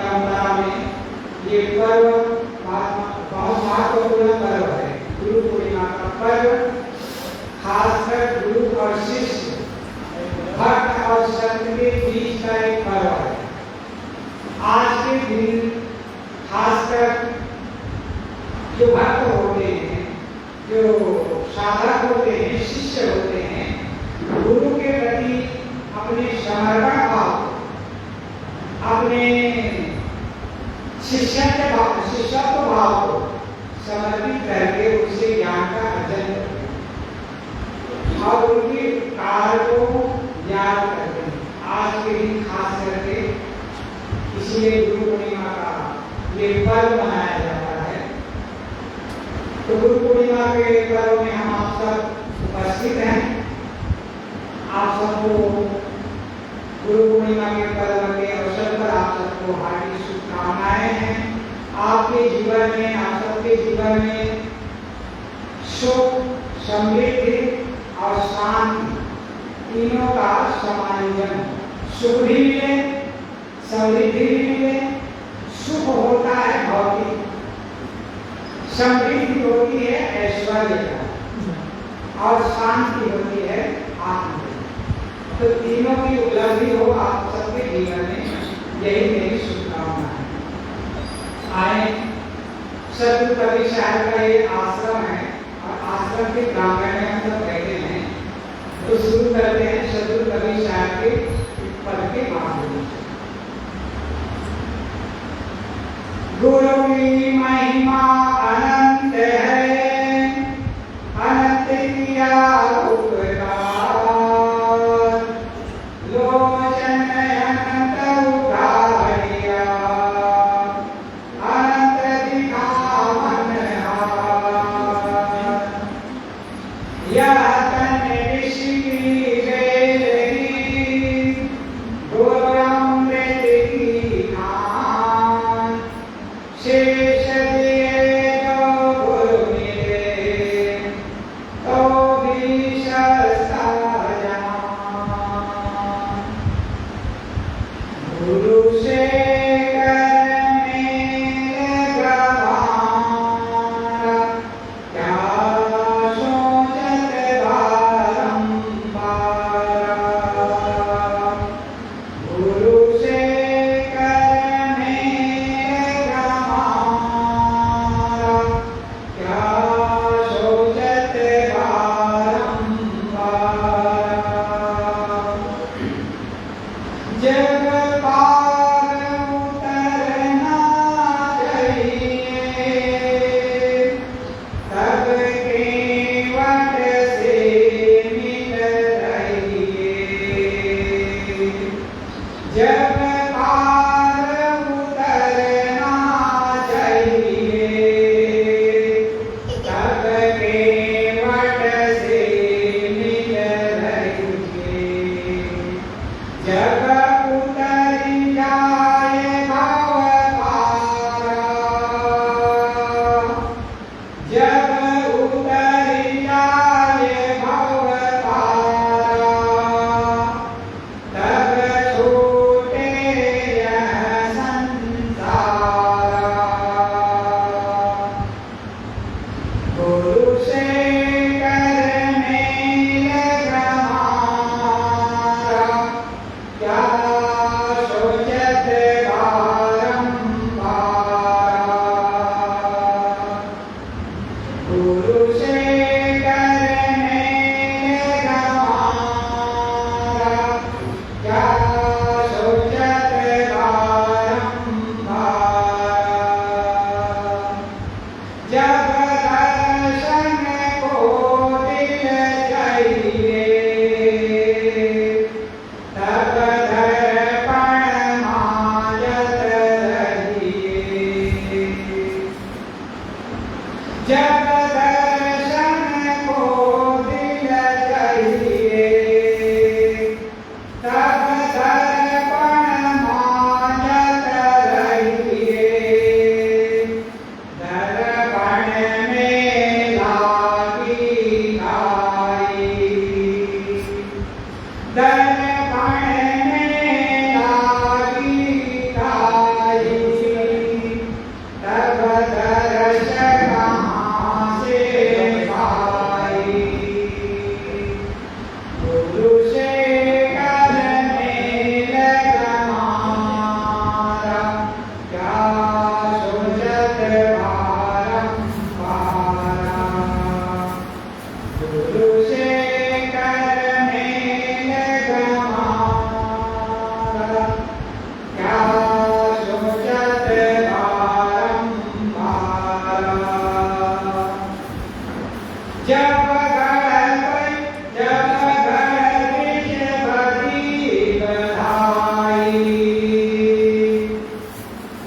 परंपरा में ये पर्व बहुत महत्वपूर्ण पर्व है। गुरु पूर्णिमा का पर्व खासकर गुरु और शिष्य, भक्त और संत के बीच का एक पर्व है। आज के दिन खासकर जो भक्त होते हैं, जो साधक होते हैं, शिष्य होते हैं, गुरु के प्रति अपने समर्पण भाव, अपने शिष्यत्व भाव को समर्पित करके उससे ज्ञान का अर्जन करते हैं और उनके कार्य को याद करते हैं। आज के दिन खास करके इसलिए गुरु पूर्णिमा का ये पर्व मनाया जाता है। तो गुरु पूर्णिमा के पर्व में हम आप सब उपस्थित हैं। आप सबको गुरु पूर्णिमा के पर्व के अवसर पर आप सबको हार्दिक शुभकामनाएं हैं। आपके जीवन में, आप सबके जीवन में सुख, समृद्धि और शांति तीनों का समायोजन, सुख भी मिले, समृद्धि भी मिले। सुख होता है भौतिक, समृद्धि होती है ऐश्वर्य का और शांति होती है आत्म। तो तीनों की उपलब्धि हो आप सबके जीवन में, यही मेरी शुभकामना है। आए सदगुरु कबीर साहब का ये आश्रम है और आश्रम के प्रांगण में हम सब बैठे हैं। तो शुरू करते हैं सदगुरु कबीर साहब के पद के माध्यम से। गुरु की महिमा अनंत है, अनंत किया उपकार, लोचन अनंत उधारिया, अनंत दिखा मनहार। यह तन ऋषि की वेदगी, गुरु अमृत की खान, शेष दिए जो गुरु मिले तो भी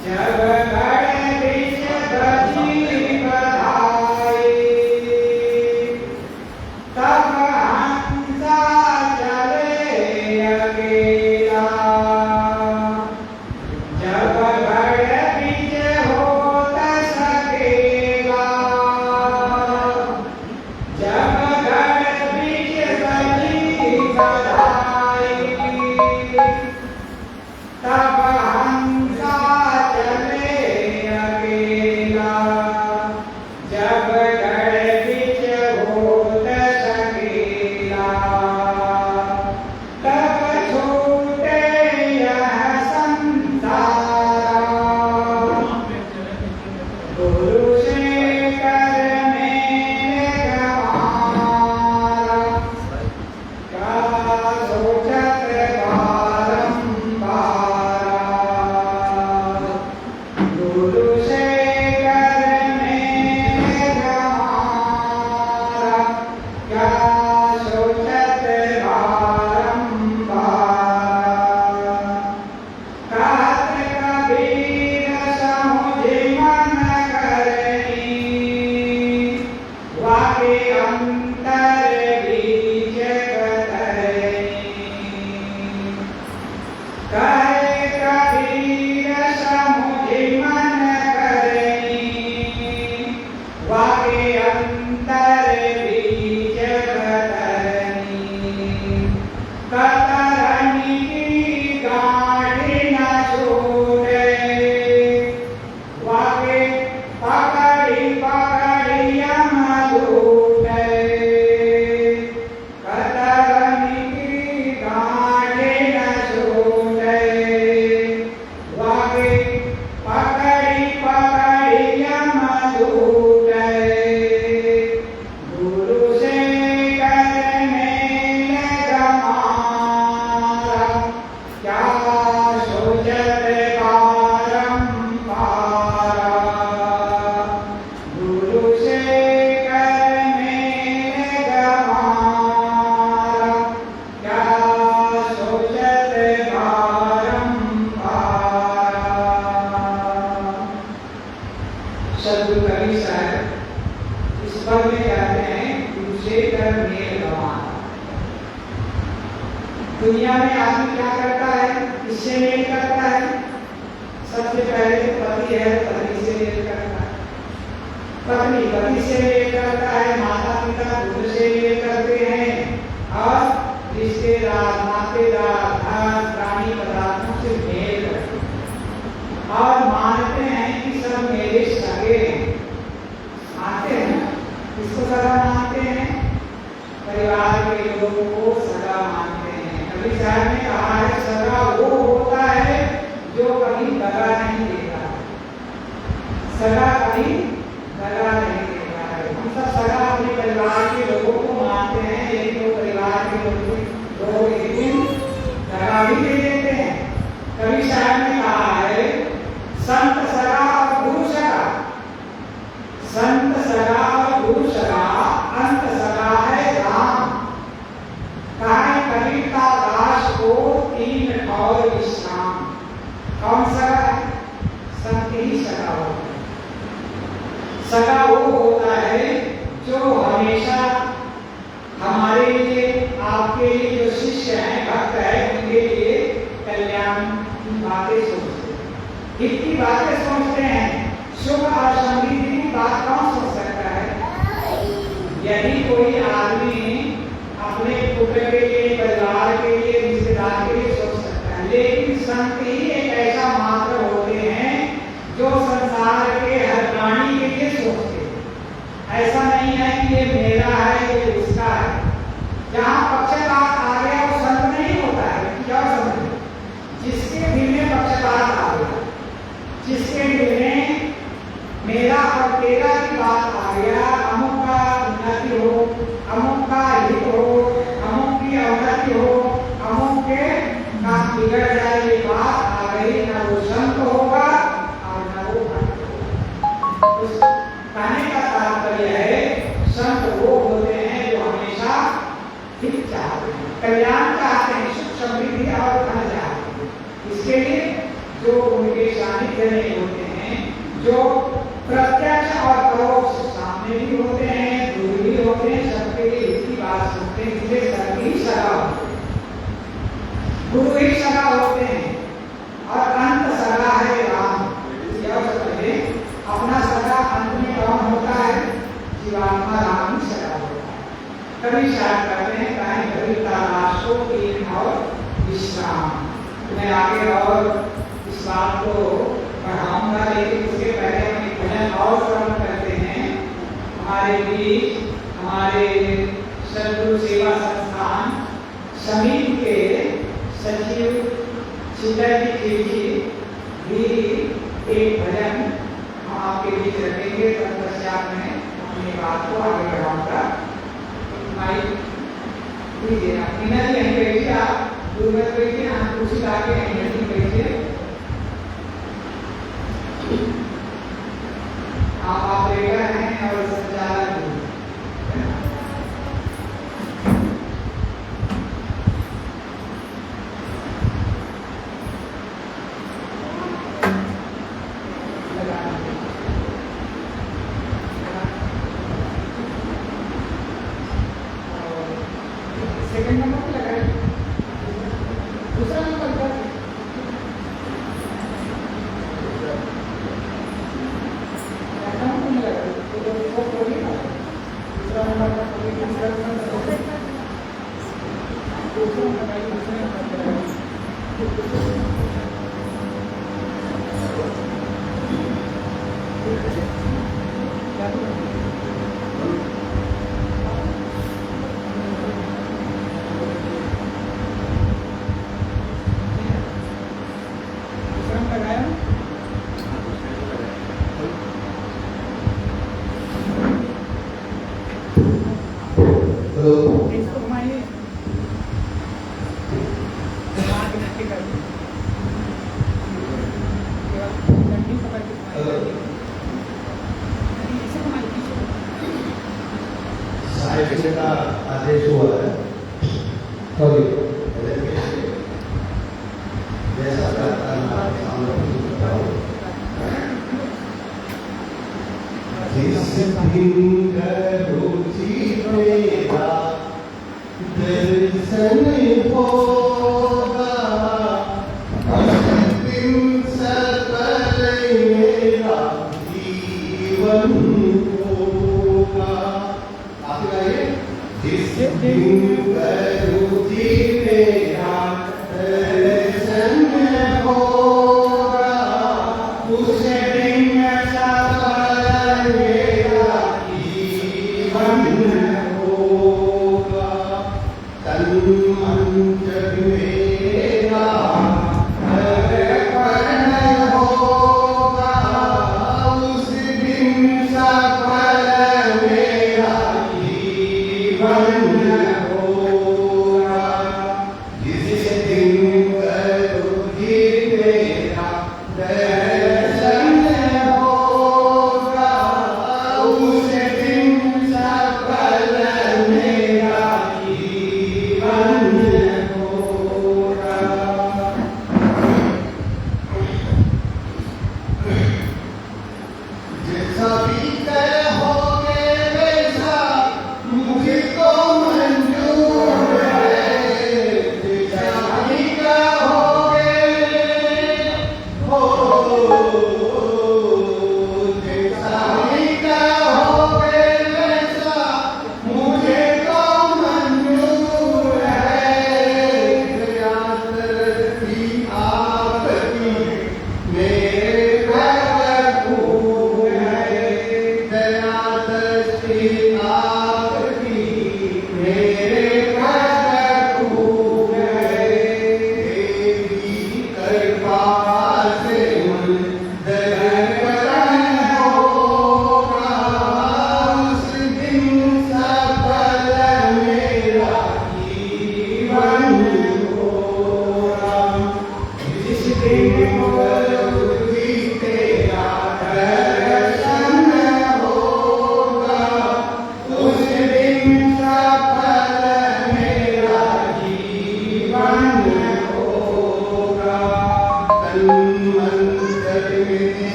जब गण बीच बजी बधाई, तब हंसा चले अकेला। जब गण बीच होत सकेला, जब गण बीच बजी बधाई, तब हंसा चले अकेला। जब गण बीच होत सकेला, तब छूटे यह संसार। गुरु से करने गवारा, क्या सोचत बारंबार। गुरु से करने गवारा, क्या सोचत बारंबार। कहत कबीर समुझ मन करनी, वाके अंतर बीच कतरनी। कहे कबीर समुझ मन करनी, वाके अंतर बीच कतरनी। कतरनी की गाढ़ी न छूटे, वाके पकड़ी पकड़ी यम लूटे। कतरनी की गाढ़ी न छूटे, वाके पकड़ी पकड़ी यम लूटे। गुरु से करने गवारा, क्या सोचत बारंबार। गुरु से करने गवारा, क्या सोचत बारंबार। सद्गुरु कबीर साहब इस पद में कहते हैं, गुरु से करने गवारा। दुनिया में आदमी क्या करता है, किससे मेल करता है? सबसे पहले तो पति है, पत्नी से मेल करता है। पत्नी पति से मेल करता है, माता पिता गुरु से मेल करते हैं, और रिश्तेदार नातेदार धन प्राणी पदार्थों से मेल करते हैं। और मानते हैं कि सब मेरे सगे हैं। मानते हैं ना? किसको सगा मानते हैं? परिवार के लोगों को सगा मानते हैं। कबीर साहब ने कहा है, सगा वो होता है जो कभी दगा नहीं देता। सगा कभी दगा नहीं देता है। हम सब सगा अपने परिवार के लोगों को मानते हैं, लेकिन वो परिवार के लोग एक दिन दगा भी दे देते हैं। कबीर साहब ने कहा है, संत सगा और गुरु सगा। संत सगा और गुरु सगा, अंत सगा है राम। कहा कबीर का दास को तीन और विश्राम। कौन सगा है? संत ही सगा होता है। सगा वो होता है जो हमेशा हमारे लिए, आपके लिए, जो शिष्य हैं, भक्त है, उनके लिए कल्याण की बातें सोचते हैं, हित की बातें सोचते हैं। सुख और समृद्धि की बात कौन सोच सकता है? यदि कोई आदमी अपने पुत्र के लिए, परिवार के लिए, रिश्तेदार के लिए सोच सकता है, लेकिन संत ही एक ऐसा मात्र होते हैं जो संसार के हर प्राणी के लिए सोचते हैं। ऐसा नहीं है कि ये मेरा है, ये उसका है। जहाँ पक्षपात आ गया वो संत नहीं होता है। क्या समझे? जिसके दिल में पक्षपात आ गया, जिसके दिल में मेरा और तेरा की बात आ गया, अमुक का उन्नति हो, अमुक का हित हो, अमुक की अवनति हो, अमुक के काम बिगड़ जाए, ये बात आ होते हैं जो प्रत्यक्ष और परोक्ष सामने भी होते हैं, दूर भी होते हैं, सबके लिए एक ही बात सुनते हैं, इसलिए सभी सगा होते हैं। गुरु ही सगा होते हैं और अंत सगा है राम। अपना सगा अंत में कौन होता है? जीवात्मा राम ही सगा होता है। कभी शायद करते हैं कहीं भरी तलाशों की और विश्राम। मैं आगे और इस बात को बढ़ाऊंगा, लेकिन उसके पहले हम एक भजन और श्रवण करते हैं। हमारे बीच हमारे सदगुरु सेवा संस्थान समिति के सचिव शीतल जी भी एक भजन हम आपके बीच रखेंगे। तत्पश्चात में अपनी बात को आगे बढ़ाऊंगा। माइक दीजिए, मीना जी यहीं बैठिए, आप दूर मत बैठिए, आप कुर्सी लाके यहीं बैठिए। आप ऑपरेटर हैं और संचालक हैं। सेकंड नंबर पे लगाइए, दूसरा नंबर पर आदेश हुआ है जैसा जिस दिन रुचि मेरा दर्शन होगा, उस दिन सफल मेरा जीवन होगा। आप गाइए, जिस दिन रुचि मेरा दर्शन होगा, उस दिन सफल मेरा जीवन होगा। तन मन जग मेरा अर्पण होगा, उस दिन सफल मेरा जीवन होगा। जिस दिन करूँगी मेरा दर्शन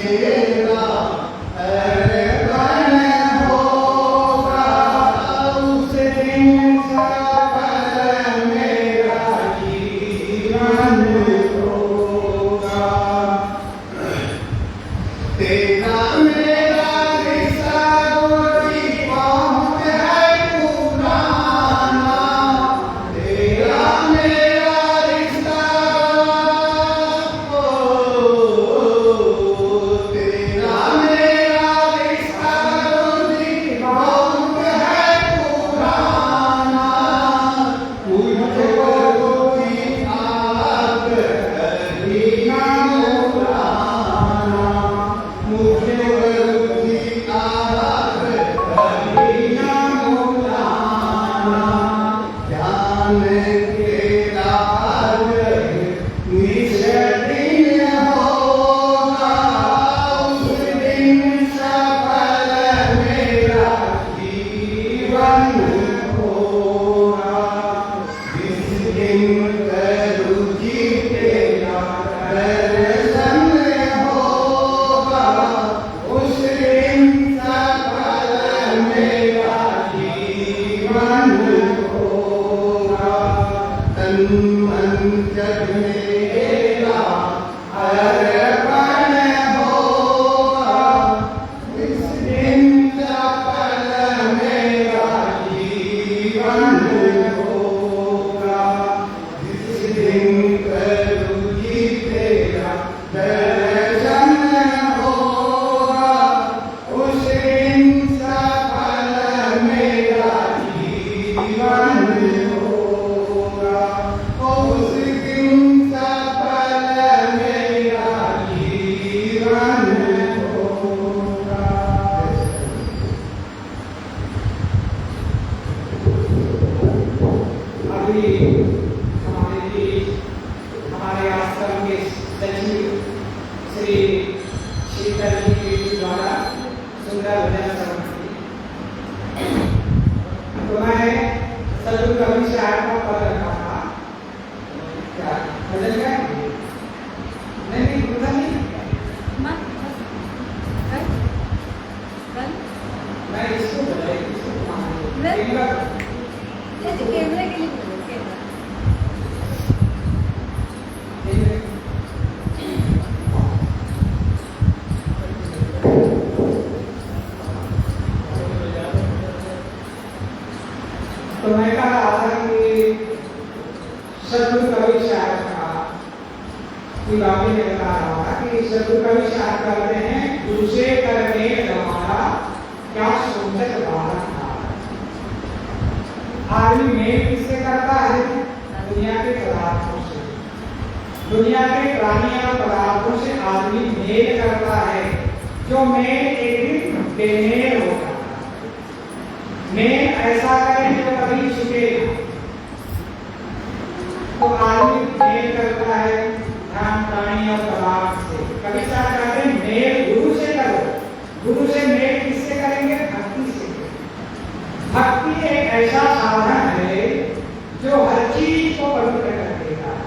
मेरा अर्पण होगा, उस दिन सफल मेरा जीवन होगा। तेरा मेरा रिश्ता गोरी बहुत है पुराना, तेरा मेरा रिश्ता, तेरा मेरा रिश्ता गोरी बहुत है पुराना, मुझको कोई आप कभी ना भुलाना, मुझे कोई आप कभी ना भुलाना। ध्यान तेरा निज दिन होगा, उस दिन सफल मेरा जीवन होगा। जिस दिन करूँगी तेरा दर्शन होगा, उस दिन सफल मेरा जीवन होगा। तन मन जग मेरा अर्पण होगा, इस दिन सफल मेरा जीवन होगा। जिस दिन करूँगी तेरा दर्शन होगा, उस दिन सफल मेरा जीवन होगा, उस दिन सफल मेरा जीवन होगा। अभी हमारे बीच हमारे आश्रम के सचिव श्री शीतल जी द्वारा सुंदर भजन श्रवण की। तो मैं सदगुरु कवि साहब का पद रखा था, क्या भजन क्या नहीं भजन नहीं, मैं इसको बजाई इसको कैमरे के लिए बोलो, कैमरा। तो मैं कह रहा था कि सदगुरु कवि साहब का की बातें मैं बता रहा था कि सदगुरु कवि साहब कहते हैं, गुरु से करने हमारा क्या सुंदर बालक था। आदमी मेल किससे करता है? दुनिया के पदार्थों से, दुनिया के प्राणी और पदार्थों से आदमी मेल करता है, जो मेल एक दिन बेमेल होता है। मेल ऐसा करें जो कभी छूटे ना। तो आदमी मेल करता है धन प्राणी और पदार्थ से। कवि साहब कहते हैं मेल गुरु से करो। गुरु से मेल किससे करेंगे? भक्ति से। भक्ति एक ऐसा साधन है जो हर चीज को पवित्र कर देता है।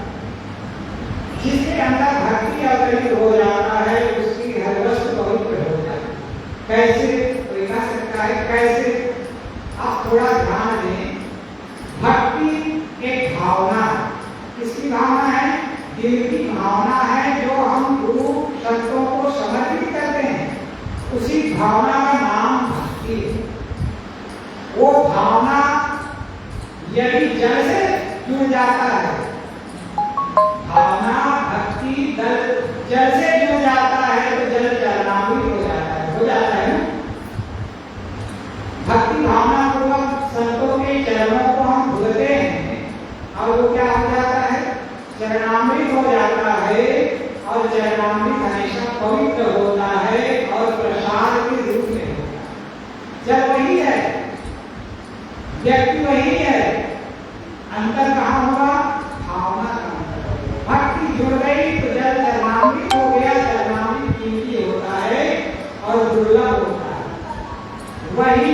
जिसके अंदर भक्ति अवतरित हो जाता है, उसकी हर वस्तु पवित्र हो जाती है। कैसे? कोई कह सकता है कैसे? आप थोड़ा ध्यान दें। भक्ति एक भावना है। किसकी भावना है? दिल की भावना है, जो हम गुरु संतों को समर्पित करते हैं। उसी भावना का नाम भक्ति है। वो भावना यदि जल से जुड़ जाता है, भावना भक्ति जल से जुड़ जाता है, तो जल चरणामृत हो जाता है। हो जाता है ना? भक्ति भावना पूर्वक संतों के चरणों को हम धुलते हैं और वो क्या हो जाता है? चरणामृत हो जाता है। और चरणामृत हमेशा पवित्र होता है और प्रसाद के रूप में होता है। जब वही है, व्यक्ति वही है, अंतर कहाँ होगा? भावना का अंतर होगा। भक्ति जुड़ गई तो जल चरणामृत हो गया। चरणामृत कीमती होता है और दुर्लभ होता है। वही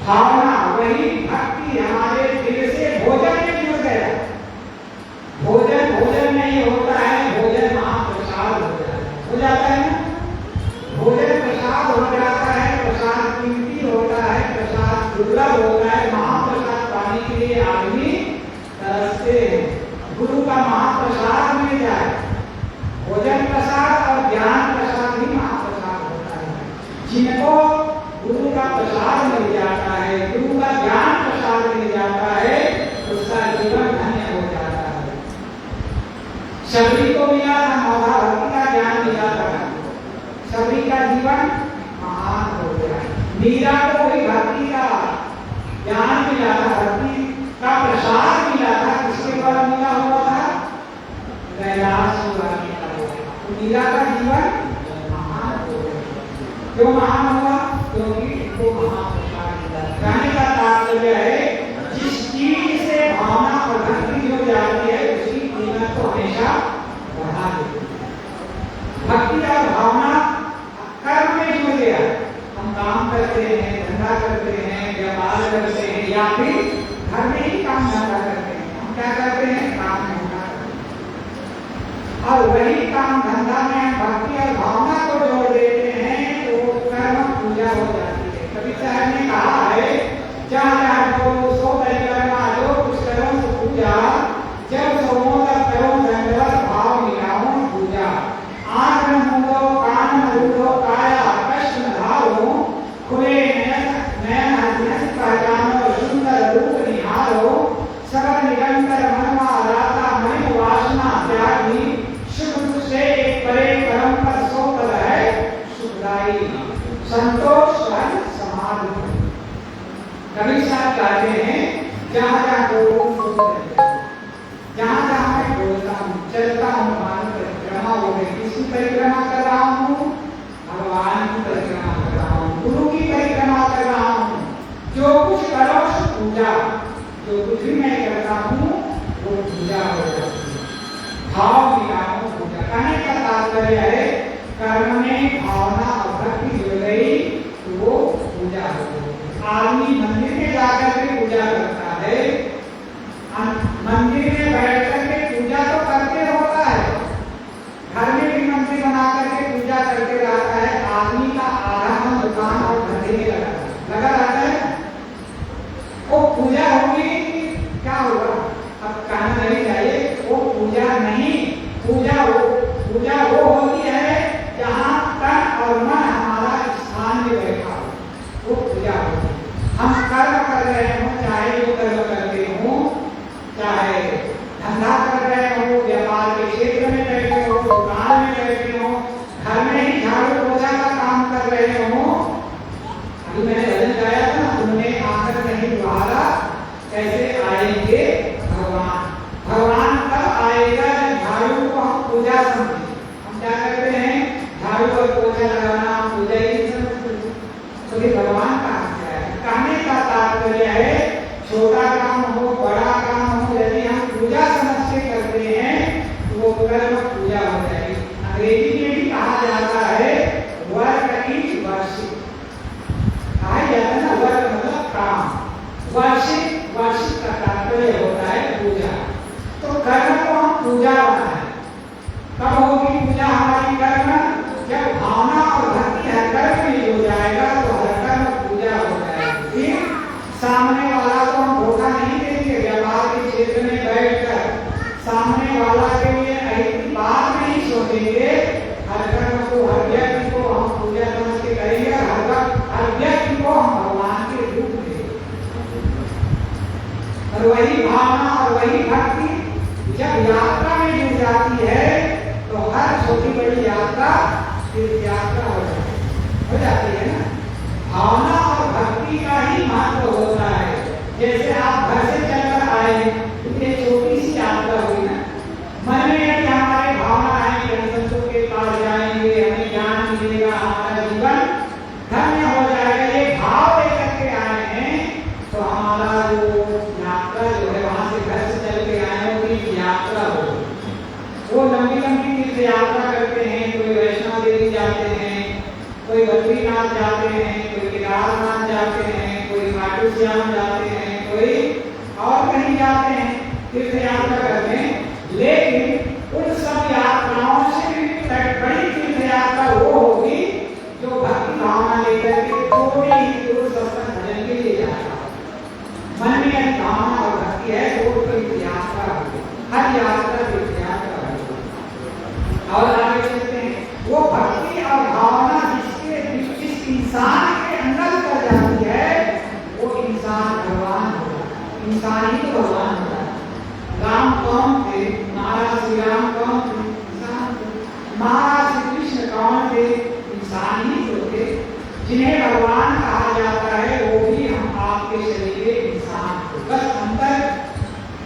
भावना, वही भक्ति हमारे दिल से भोजन में जुड़ गया। भोजन भोजन नहीं होता है, भोजन महाप्रसाद हो जाता है। हो जाता है ना? भोजन प्रसाद हो जाता है, प्रसाद कीमती होता है, प्रसाद दुर्लभ होता है। महाप्रसाद पाने के लिए आदमी तरसते हैं। गुरु का महाप्रसाद मिल जाए, भोजन प्रसाद और ज्ञान प्रसाद ही महाप्रसाद होता है। जिनको गुरु का प्रसाद मिल जाता है, गुरु का ज्ञान प्रसाद मिल जाता है, उसका जीवन धन्य हो जाता है। सभी को मिला था, मौला भक्ति का ज्ञान मिला था, सभी का जीवन महान हो गया। मीरा को भी भक्ति का ज्ञान मिला था, भक्ति का प्रसाद मिला था। किसके द्वारा मिला हुआ था? कैलाश वाला मिला हुआ था। तो मीरा का जीवन महान हो गया। क्यों महान हुआ? क्योंकि वो महाप्रसाद मिला। कहने का तात्पर्य है, जिस चीज से भावना और भक्ति हो जाती है उसकी कीमत को हमेशा बढ़ा देती है। भक्ति और भावना कर्म में जुड़ गया। हम काम करते हैं, धंधा करते हैं, व्यापार करते हैं, या फिर घर में ही काम धंधा करते हैं। हम क्या करते हैं? काम धंधा करते हैं। और वही काम धंधा में भक्ति और भावना को जोड़ देते हैं तो कर्म पूजा हो जाती है। कभी साहब ने कहा है, जहाँ जहाँ जो सो परिक्रमा जो कुछ करो सो पूजा, जब सोमो तब करो दंडवत भाव मिलाओ पूजा। आँख न मूंदो, कान न रूदो, काया कष्ट न धारो, खुले नयन हंस पहचानो, सुंदर रूप निहारो, सबल निरंतर मनवा राता मन वासना त्यागी, सुख से एक परे परम पद सो पद है सुखदाई, संतोष समाधि। कवि साहब कहते हैं, जहाँ जहाँ जहाँ जहाँ मैं बोलता हूँ, चलता हूँ, मान परिक्रमा हो गई। किसकी परिक्रमा कर रहा हूँ? भगवान की परिक्रमा कर रहा हूँ, गुरु की परिक्रमा कर रहा हूँ। जो कुछ करो सो पूजा, जो कुछ भी मैं करता हूँ वो पूजा हो जाती है। भाव मिलाओ पूजा। कहने का तात्पर्य है, कर्म में भावना और भक्ति जुड़ गई तो वो पूजा हो गई। आदमी मंदिर में जाकर के पूजा करता है, मंदिर में बैठ करके पूजा तो करते होता है, घर में भी मंदिर बना करके पूजा करते रहता है। आदमी का आधा मन दुकान और धंधे में लगा रहता है। वो पूजा होगी, क्या होगा? अब कहना नहीं चाहिए वो पूजा नहीं। पूजा वो होती है जहाँ तन और मन हमारा स्थान में बैठा हो, वो पूजा होती है। हम कर्म कर रहे हो, चाहे जो कर्म करते हो, चाहे धंधा कर रहे हो, व्यापार के क्षेत्र में बैठे हो, दुकान में बैठे हो, घर में ही झाड़ू पोछा का काम कर रहे हो। अभी मैंने भजन गाया था ना, तुमने आकर नहीं द्वारा कैसे आएंगे भगवान। भगवान कब आएगा? झाड़ू को हम पूजा समझे। हम क्या करते हैं? झाड़ू और पोछा लगाना पूजा ही समझते हैं। तो ये भगवान का कहने का तात्पर्य है, छोटा काम हो, बड़ा काम हो, यदि हम पूजा समझ के करते हैं तो वो कर्म पूजा हो जाएगी। अंग्रेजी में भी कहा जाता है वर्क इज वर्शिप। कहा जाता है ना, वर्क मतलब काम, वर्शिप का तात्पर्य होता है पूजा। तो कर्म को हम पूजा बनाए। कब होगी पूजा हमारी कर्म? जब भावना और भक्ति हर कर्म में हो जाएगा तो हर कर्म पूजा हो जाएगी। सामने वाला को हम धोखा नहीं देंगे। व्यापार के क्षेत्र में बैठकर सामने वाला के लिए ऐसी बात नहीं सोचेंगे। हर कर्म को, हर व्यक्ति को हम पूजा समझ के करेंगे। हर व्यक्ति को हम भगवान के रूप में, और वही भावना और वही भक्ति जब यात्रा में जुड़ जाती है तो हर छोटी बड़ी यात्रा तीर्थ यात्रा हो जाती है ना। भावना और भक्ति का ही महत्व होता है। जैसे आप घर से चलकर आए, इतनी छोटी सी यात्रा हुई ना, मन में यदि हमारे भावना है कि हम संतों के पास जाएंगे, हमें ज्ञान मिलेगा, हमारा जीवन धन्य हो जाएगा, ये भाव लेकर के आए हैं, तो हमारा जो यात्रा जो है वहां से घर से चल के आए हो कि यात्रा हो। वो लंबी लंबी तीर्थ यात्रा करते हैं, कोई वैष्णो देवी जाते हैं, कोई बद्रीनाथ जाते हैं, कोई केदारनाथ जाते हैं, कोई खाटू श्याम जाते हैं, कोई और कहीं जाते हैं तीर्थ यात्रा करते हैं। लेकिन उन सब यात्राओं से भी बड़ी तीर्थ यात्रा वो होगी इंसान ही तो भगवान होता है। राम कौन थे? महाराज श्री राम कौन थे? इंसान थे। महाराज श्री कृष्ण कौन थे? इंसान ही तो थे। जिन्हें भगवान कहा जाता है वो भी हम आपके शरीर के इंसान थे। बस अंतर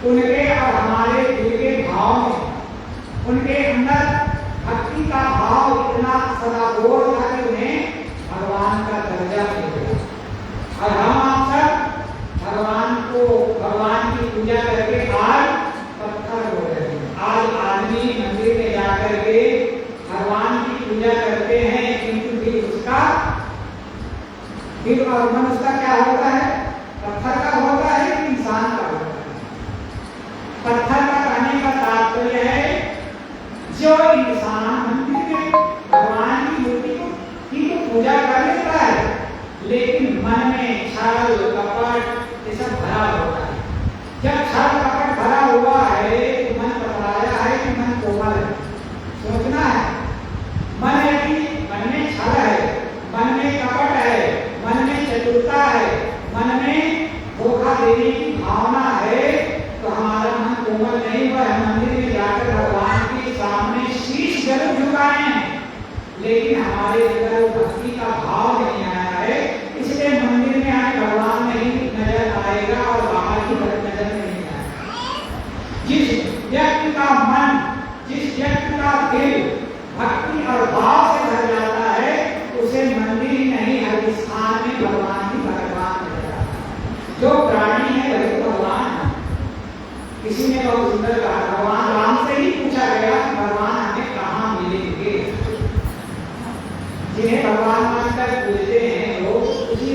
उनके और हमारे दिल के भाव में, उनके अंदर भक्ति का भाव इतना सदाबोर था कि उन्हें भगवान का दर्जा मिल गया। और हम आप सब भगवान को, भगवान की पूजा करके आज पत्थर हो रहे हैं। आज आदमी मंदिर में जाकर के भगवान की पूजा करते हैं, किंतु भी उसका दिल और मन उसका क्या होता है? पत्थर का होता है कि इंसान का होता है? पत्थर का कहने का तात्पर्य है जो इंसान मंदिर में भगवान की मूर्ति की तो पूजा कर लेता है, लेकिन मन में छल कपट ये सब भरा होता है। जब छल कपट भरा हुआ है तो मन पतलाया है कि मन कोमल है? सोचना है। मन है कि मन में छल है, मन में कपट है, मन में चतुरता है, मन में धोखा देने की भावना है, तो हमारा मन कोमल नहीं हुआ है। मंदिर में जाकर भगवान के सामने शीश जरूर झुकाएं, लेकिन हमारे अंदर भक्ति का भाव नहीं आया है, इसलिए मंदिर में हमें भगवान नहीं नजर आएगा और बाहर की तरफ नजर नहीं आएगा। जिस व्यक्ति का मन, जिस व्यक्ति का दिल भक्ति और भाव से भर जाता है, उसे मंदिर ही नहीं हर स्थान में भगवान ही भगवान नजर आता है। जो प्राणी है वही भगवान है। किसी ने बहुत सुंदर कहा, भगवान राम से ही पूछा गया कि भगवान हमें कहाँ मिलेंगे। जिन्हें भगवान मानकर पूजते हैं लोग, उसी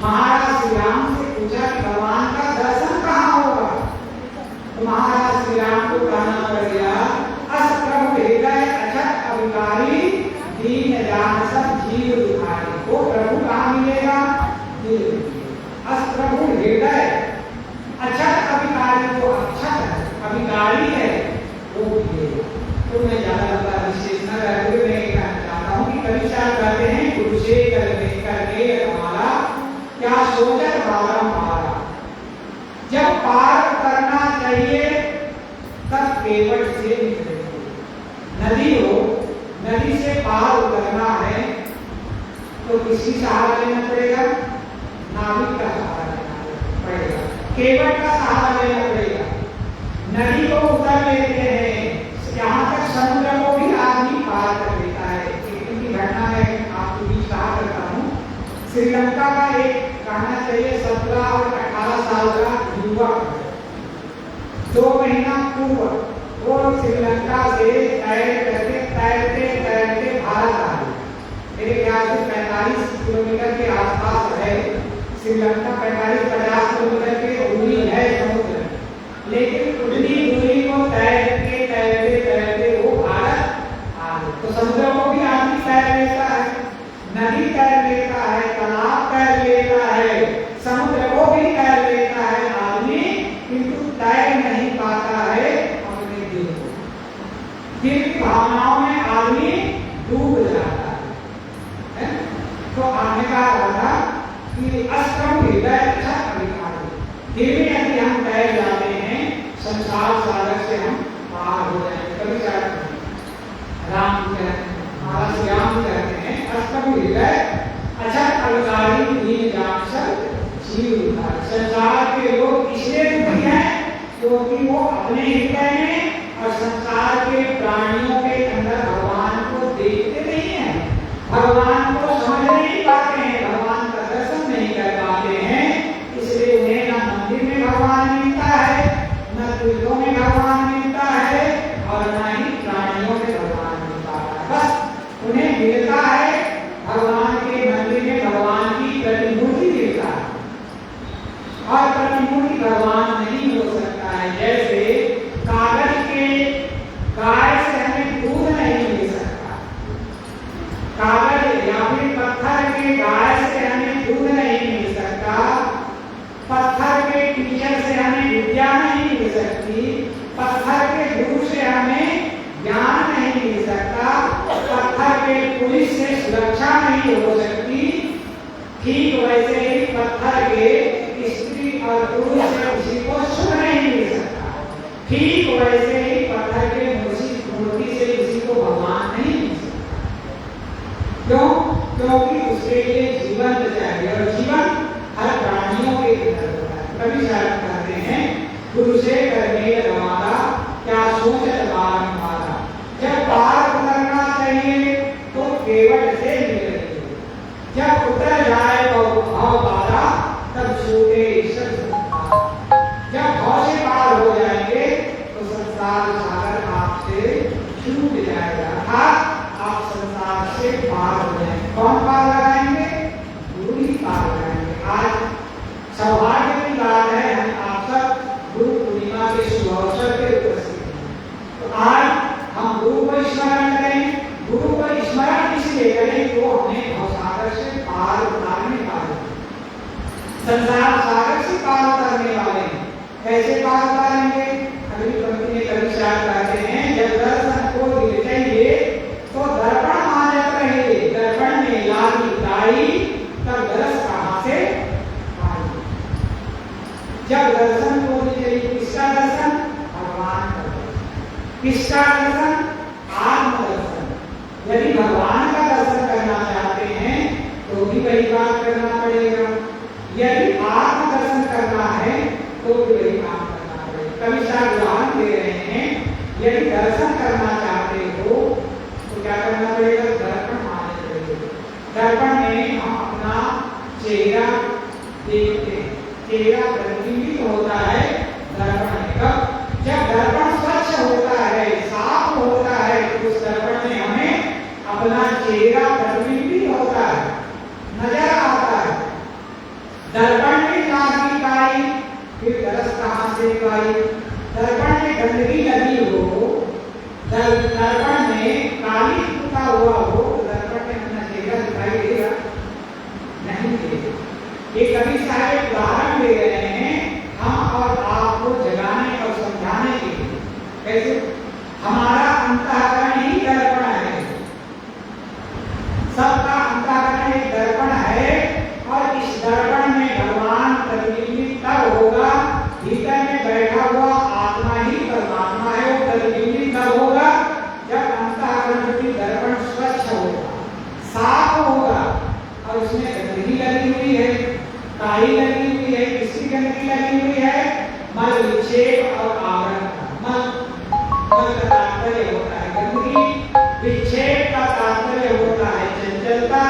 महाराज श्री राम से पूछा कि भगवान का दर्शन कहाँ होगा। तो महाराज श्री राम को कहना पड़ गया, अस प्रभु हृदय अछत अविकारी दीन जान सब जीव दुखारी। वो प्रभु कहाँ मिलेगा? दिल में। अस प्रभु हृदय अछत अविकारी, वो अक्षत है, अविकारी है, वो मिलेगा। तो मैं ज्यादा लंबा विशेष न करके मैं कहना चाहता हूँ कि कवि साहब कहते हैं, गुरु से करके हमारा क्या सोचत बारंबार। जब पार करना चाहिए तब केवट से निकले। नदी हो, नदी से पार उतरना है तो किसी सहारा लेना पड़ेगा? नाविक का सहारा लेना पड़ेगा, केवट का सहारा लेना पड़ेगा। नदी को उतर लेते हैं, यहाँ तक समुद्र को भी आदमी पार कर लेता है। इनकी घटना में आपको बीच कहा करता हूँ, श्रीलंका का एक कहना चाहिए 17 और 18 साल का युवक 2 महीना पूर्व वो श्रीलंका से तैरते भारत आ गए। मेरे ख्याल से 45 किलोमीटर के आसपास है श्रीलंका। 45-50 किलोमीटर की दूरी है समुद्र, लेकिन उतनी दूरी को तैरते वो भारत आ गए। तो समुद्र को भी आदमी तैर लेता है, नदी तैर लेता है, तालाब तैर लेता है, समुद्र को भी तैर लेता है आदमी, किंतु तैर नहीं पाता है अपने दिल को। दिल की भावनाओं में आदमी डूब जाता है। तो आपने कहा था कि अष्टम हृदय अच्छा अभिकारी, दिल में यदि हम तैर जाते हैं संसार सागर से हम पार हो जाएंगे। कभी राम महाराज श्री राम कहते हैं, अष्टम हृदय अच्छा अभिकारी दीन जान सब जीव दुखारी। संसार के लोग इसलिए दुखी हैं क्योंकि वो अपने हृदय में और संसार के प्राणियों के अंदर भगवान को देखते नहीं हैं, भगवान को समझ नहीं पाते हैं, भगवान का दर्शन नहीं कर पाते हैं। इसलिए उन्हें न मंदिर में भगवान मिलता है, न तीर्थों में भगवान मिलता है, और न ही प्राणियों में भगवान मिलता है। बस उन्हें मिलता है भगवान के मंदिर में भगवान की प्रतिमूर्ति मिलता है, और प्रतिमूर्ति भगवान नहीं हो सकता है। जैसे कागज के गाय से हमें दूध नहीं मिल सकता, कागज या फिर पत्थर के गाय से हमें दूध नहीं मिल सकता, पत्थर के टीचर से हमें विद्या नहीं मिल सकती, पत्थर के गुरु से हमें ज्ञान नहीं मिल सकता, पत्थर के पुलिस से सुरक्षा नहीं हो सकती। ठीक वैसे ही पत्थर के स्त्री और पुरुष से किसी को सुख नहीं मिल सकता, ठीक वैसे ही पत्थर के मूर्ति से किसी को भगवान नहीं मिल सकता। क्यों? क्योंकि उसके लिए जीवन चाहिए और जीवन हर प्राणियों के भीतर होता है। कभी शायद कहते हैं गुरु से करने रवाना क्या सोचत बारन मारा, जब पार उतरना चाहिए तो केवल से मिल रही है, जब उतर जाए तो भाव बाधा तब छूटे ईश्वर संसार। जब भाव से पार हो जाएंगे तो संसार सागर आपसे छूट जाएगा, आप संसार से पार हो जाएंगे। कौन पार लगाएंगे? गुरु ही पार लगाएंगे। आज सौभाग्य की बात है, हम आप सब गुरु पूर्णिमा के शुभ अवसर पे उपस्थित हैं। तो आज हम गुरु को स्मरण करें। गुरु को स्मरण इसलिए करें जो हमें भवसागर से पार उतारने वाले, संसार सागर से पार उतारने वाले हैं। कैसे पार उतारेंगे? अगली पंक्ति में कवि साहब कहते हैं, जब दर्शन को दिल चाहिए तो दर्पण मानत रहे, दर्पण में लागी गाई तब दर्श कहां से पाई। जब दर्शन को दिल चाहिए, किसका दर्शन? भगवान का दर्शन। किसका दर्शन? आत्म दर्शन। यदि भगवान का दर्शन करना चाहते हैं तो भी वही बात करना पड़ेगा, यदि आत्म दर्शन करना है तो भी वही काम करना पड़ेगा। कवि साहब उदाहरण दे रहे हैं, यदि दर्शन करना चाहते हो तो क्या करना पड़ेगा? दर्पण मानना पड़ेगा। दर्पण में हम अपना चेहरा देखते हैं, चेहरा प्रतिबिंबित होता है दर्पण में। कब? जब दर्पण स्वच्छ होता है, साफ होता है, तो उस दर्पण में हमें अपना चेहरा प्रतिबिंबित होता है, नजर आता है। दर्पण में लागी गाई, फिर दरस कहां से पाई? दर्पण में गंदगी लगी हो, दर्पण में काली पुता हुआ हो, दर्पण में अपना चेहरा दिखाई देगा? नहीं देगा। ये कवि साहब उदाहरण दे रहे हैं हम और आपको जगाने और समझाने के लिए। कैसे? हमारा अंतःकरण ही दर्पण है, सबका अंतःकरण एक दर्पण है, और इस दर्पण में भगवान प्रतिबिंबित तब होगा, भीतर में बैठा हुआ आत्मा ही परमात्मा है, वो प्रतिबिंबित तब होगा जब अंतःकरण रूपी दर्पण स्वच्छ होगा, साफ होगा, और उसमें गंदगी लगी हुई है, काई लगी हुई है। किसकी गंदगी लगी हुई है? मल विक्षेप और आवरण का। मल का तात्पर्य होता है गंदगी, विक्षेप का तात्पर्य होता है चंचलता,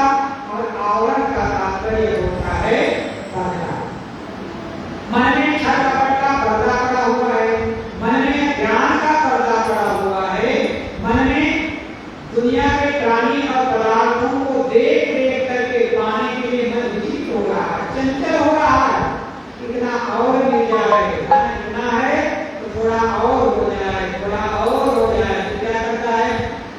और आवरण का तात्पर्य होता है पर्दा। मन में छल कपट का पर्दा पड़ा हुआ है, मन में ज्ञान का पर्दा पड़ा हुआ है, मन में दुनिया के प्राणी और पदार्थों को देख देख करके पाने के लिए मन विचित्र हो रहा है, चंचल हो रहा है। इतना और मिल जाए, इतना है तो थोड़ा और हो जाए, थोड़ा और हो जाए, तो क्या करता है?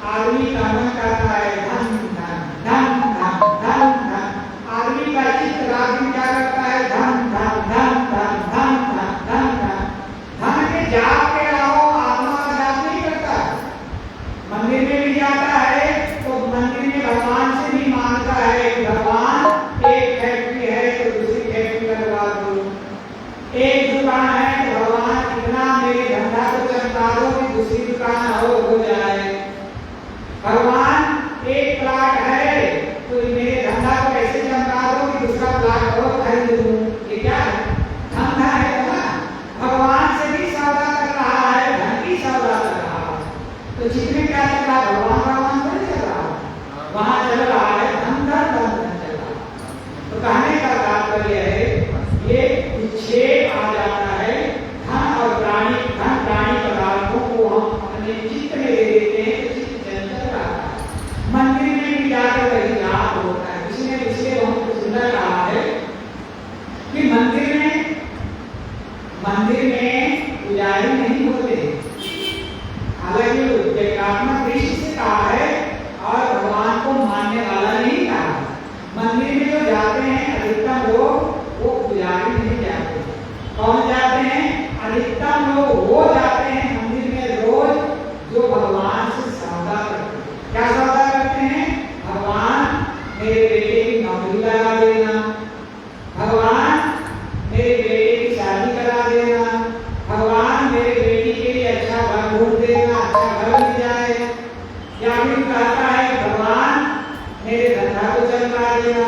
आदमी का मन करता है धन धन धन धन धन धन। आदमी का चित्त राशि क्या करता है? धन धन धन धन धन धन धन धन। धन के जाप के अलावा आत्मा का जाप नहीं करता। मंदिर में भी जाता है तो मंदिर में भगवान से भी मांगता है, भगवान एक फैक्ट्री है तो दूसरी फैक्ट्री लगवा दो, एक दुकान है तो भगवान इतना मेरे धंधा को चमका दो कि दूसरी दुकान और हो जाए। भगवान एक प्लाट है तो मेरे धंधा को ऐसे चमका दो कि दूसरा प्लाट और खरीद लूं। ये क्या है? धंधा है ना। भगवान से भी सौदा कर रहा है, धन की सौदा कर रहा है। तो जिसमें क्या चल रहा है? भगवान नहीं चल रहा, वहां चल रहा है धन धन धन धन चल रहा है। तो कहने का तात्पर्य है ये विक्षेप आ जाता है, धन और प्राणी पदार्थों को हम अपने चित्त में दे देते हैं तो चित्त चंचल रहता है। मंदिर में भी जाकर वही लाभ होता है। इसलिए इसलिए बहुत सुंदर कहा है कि मंदिर में पुजारी नहीं होते, हालांकि व्याख्यात्मक दृष्टि से कहा है और भगवान को मानने वाला नहीं कहा। मंदिर में जो जाते हैं अधिकतम लोग वो पुजारी नहीं जाते। कौन जाते हैं? अधिकतम लोग वो जाते हैं मंदिर में रोज जो भगवान से सौदा करते हैं। क्या सौदा करते हैं? भगवान मेरे बेटे की नौकरी लगा देना, भगवान मेरे चला देगा,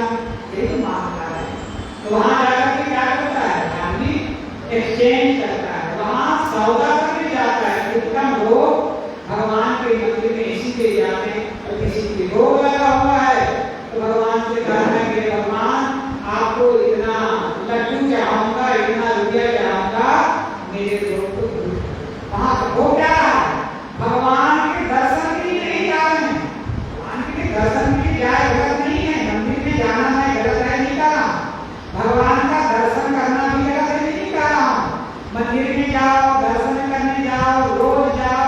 ये तो मांगता है। तो वहां जाकर के क्या करता है, आदमी एक्सचेंज करता है, वहां सौदा करने जाता है। उत्तम लोग भगवान के मंदिर में इसीलिए जाते हैं, और किसी की रोग लगा हुआ है तो भगवान से कहना है कि भगवान आपको इतना लड्डू चढ़ाऊंगा, इतना रुपया चढ़ाऊंगा, मेरे रोग को दूर करो। वहां हो क्या रहा है, भगवान के दर्शन के लिए नहीं जा रहे हैं, भगवान के दर्शन के लिए जाए गलत नहीं है, मंदिर में जाना मैं गलत है नहीं कह रहा, भगवान का दर्शन करना भी गलत है नहीं कह रहा। मंदिर में जाओ, दर्शन करने जाओ, रोज जाओ,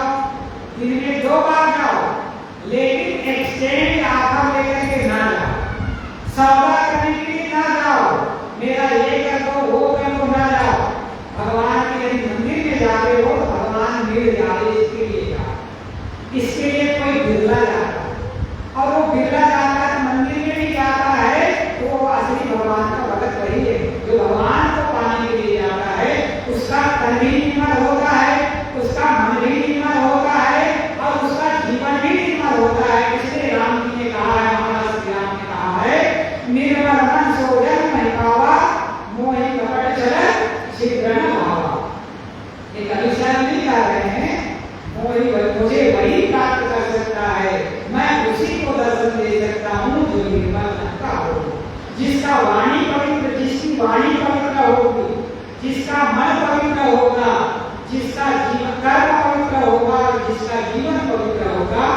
दिन में 2 बार जाओ, लेकिन एक्सचेंज आधा लेकर के ना जाओ, सौदा करने के लिए ना जाओ, मेरा ये कर दो वो कर दो ना जाओ। भगवान के यदि मंदिर में जाते हो तो भगवान मिल जाए इसके लिए जाओ, इसके लिए कोई बिरला जाता है, और वो बिरला जाता है मंदिर में भी जाता है तो वो असली भगवान का भगत वही है जो भगवान को पाने के लिए जाता है। उसका तन भी निर्मल होता है, उसका मन भी निर्मल होता है, और उसका जीवन भी निर्मल होता है। इसलिए राम जी ने कहा है, महाराज श्री राम ने कहा है, निर्मल मन सोजन नहीं पावा, मोहि कपट चल शीघ्र न भावा। ये कभी शर्म नहीं कर रहे हैं, मुझे वही प्राप्त कर सकता है, मैं उसी को दर्शन दे सकता हूँ जो निर्मल मन का हो, जिसका वाणी पवित्र, जिसकी वाणी पवित्र होगी, जिसका मन पवित्र होगा, जिसका जीवन कर्म पवित्र होगा, जिसका जीवन पवित्र होगा,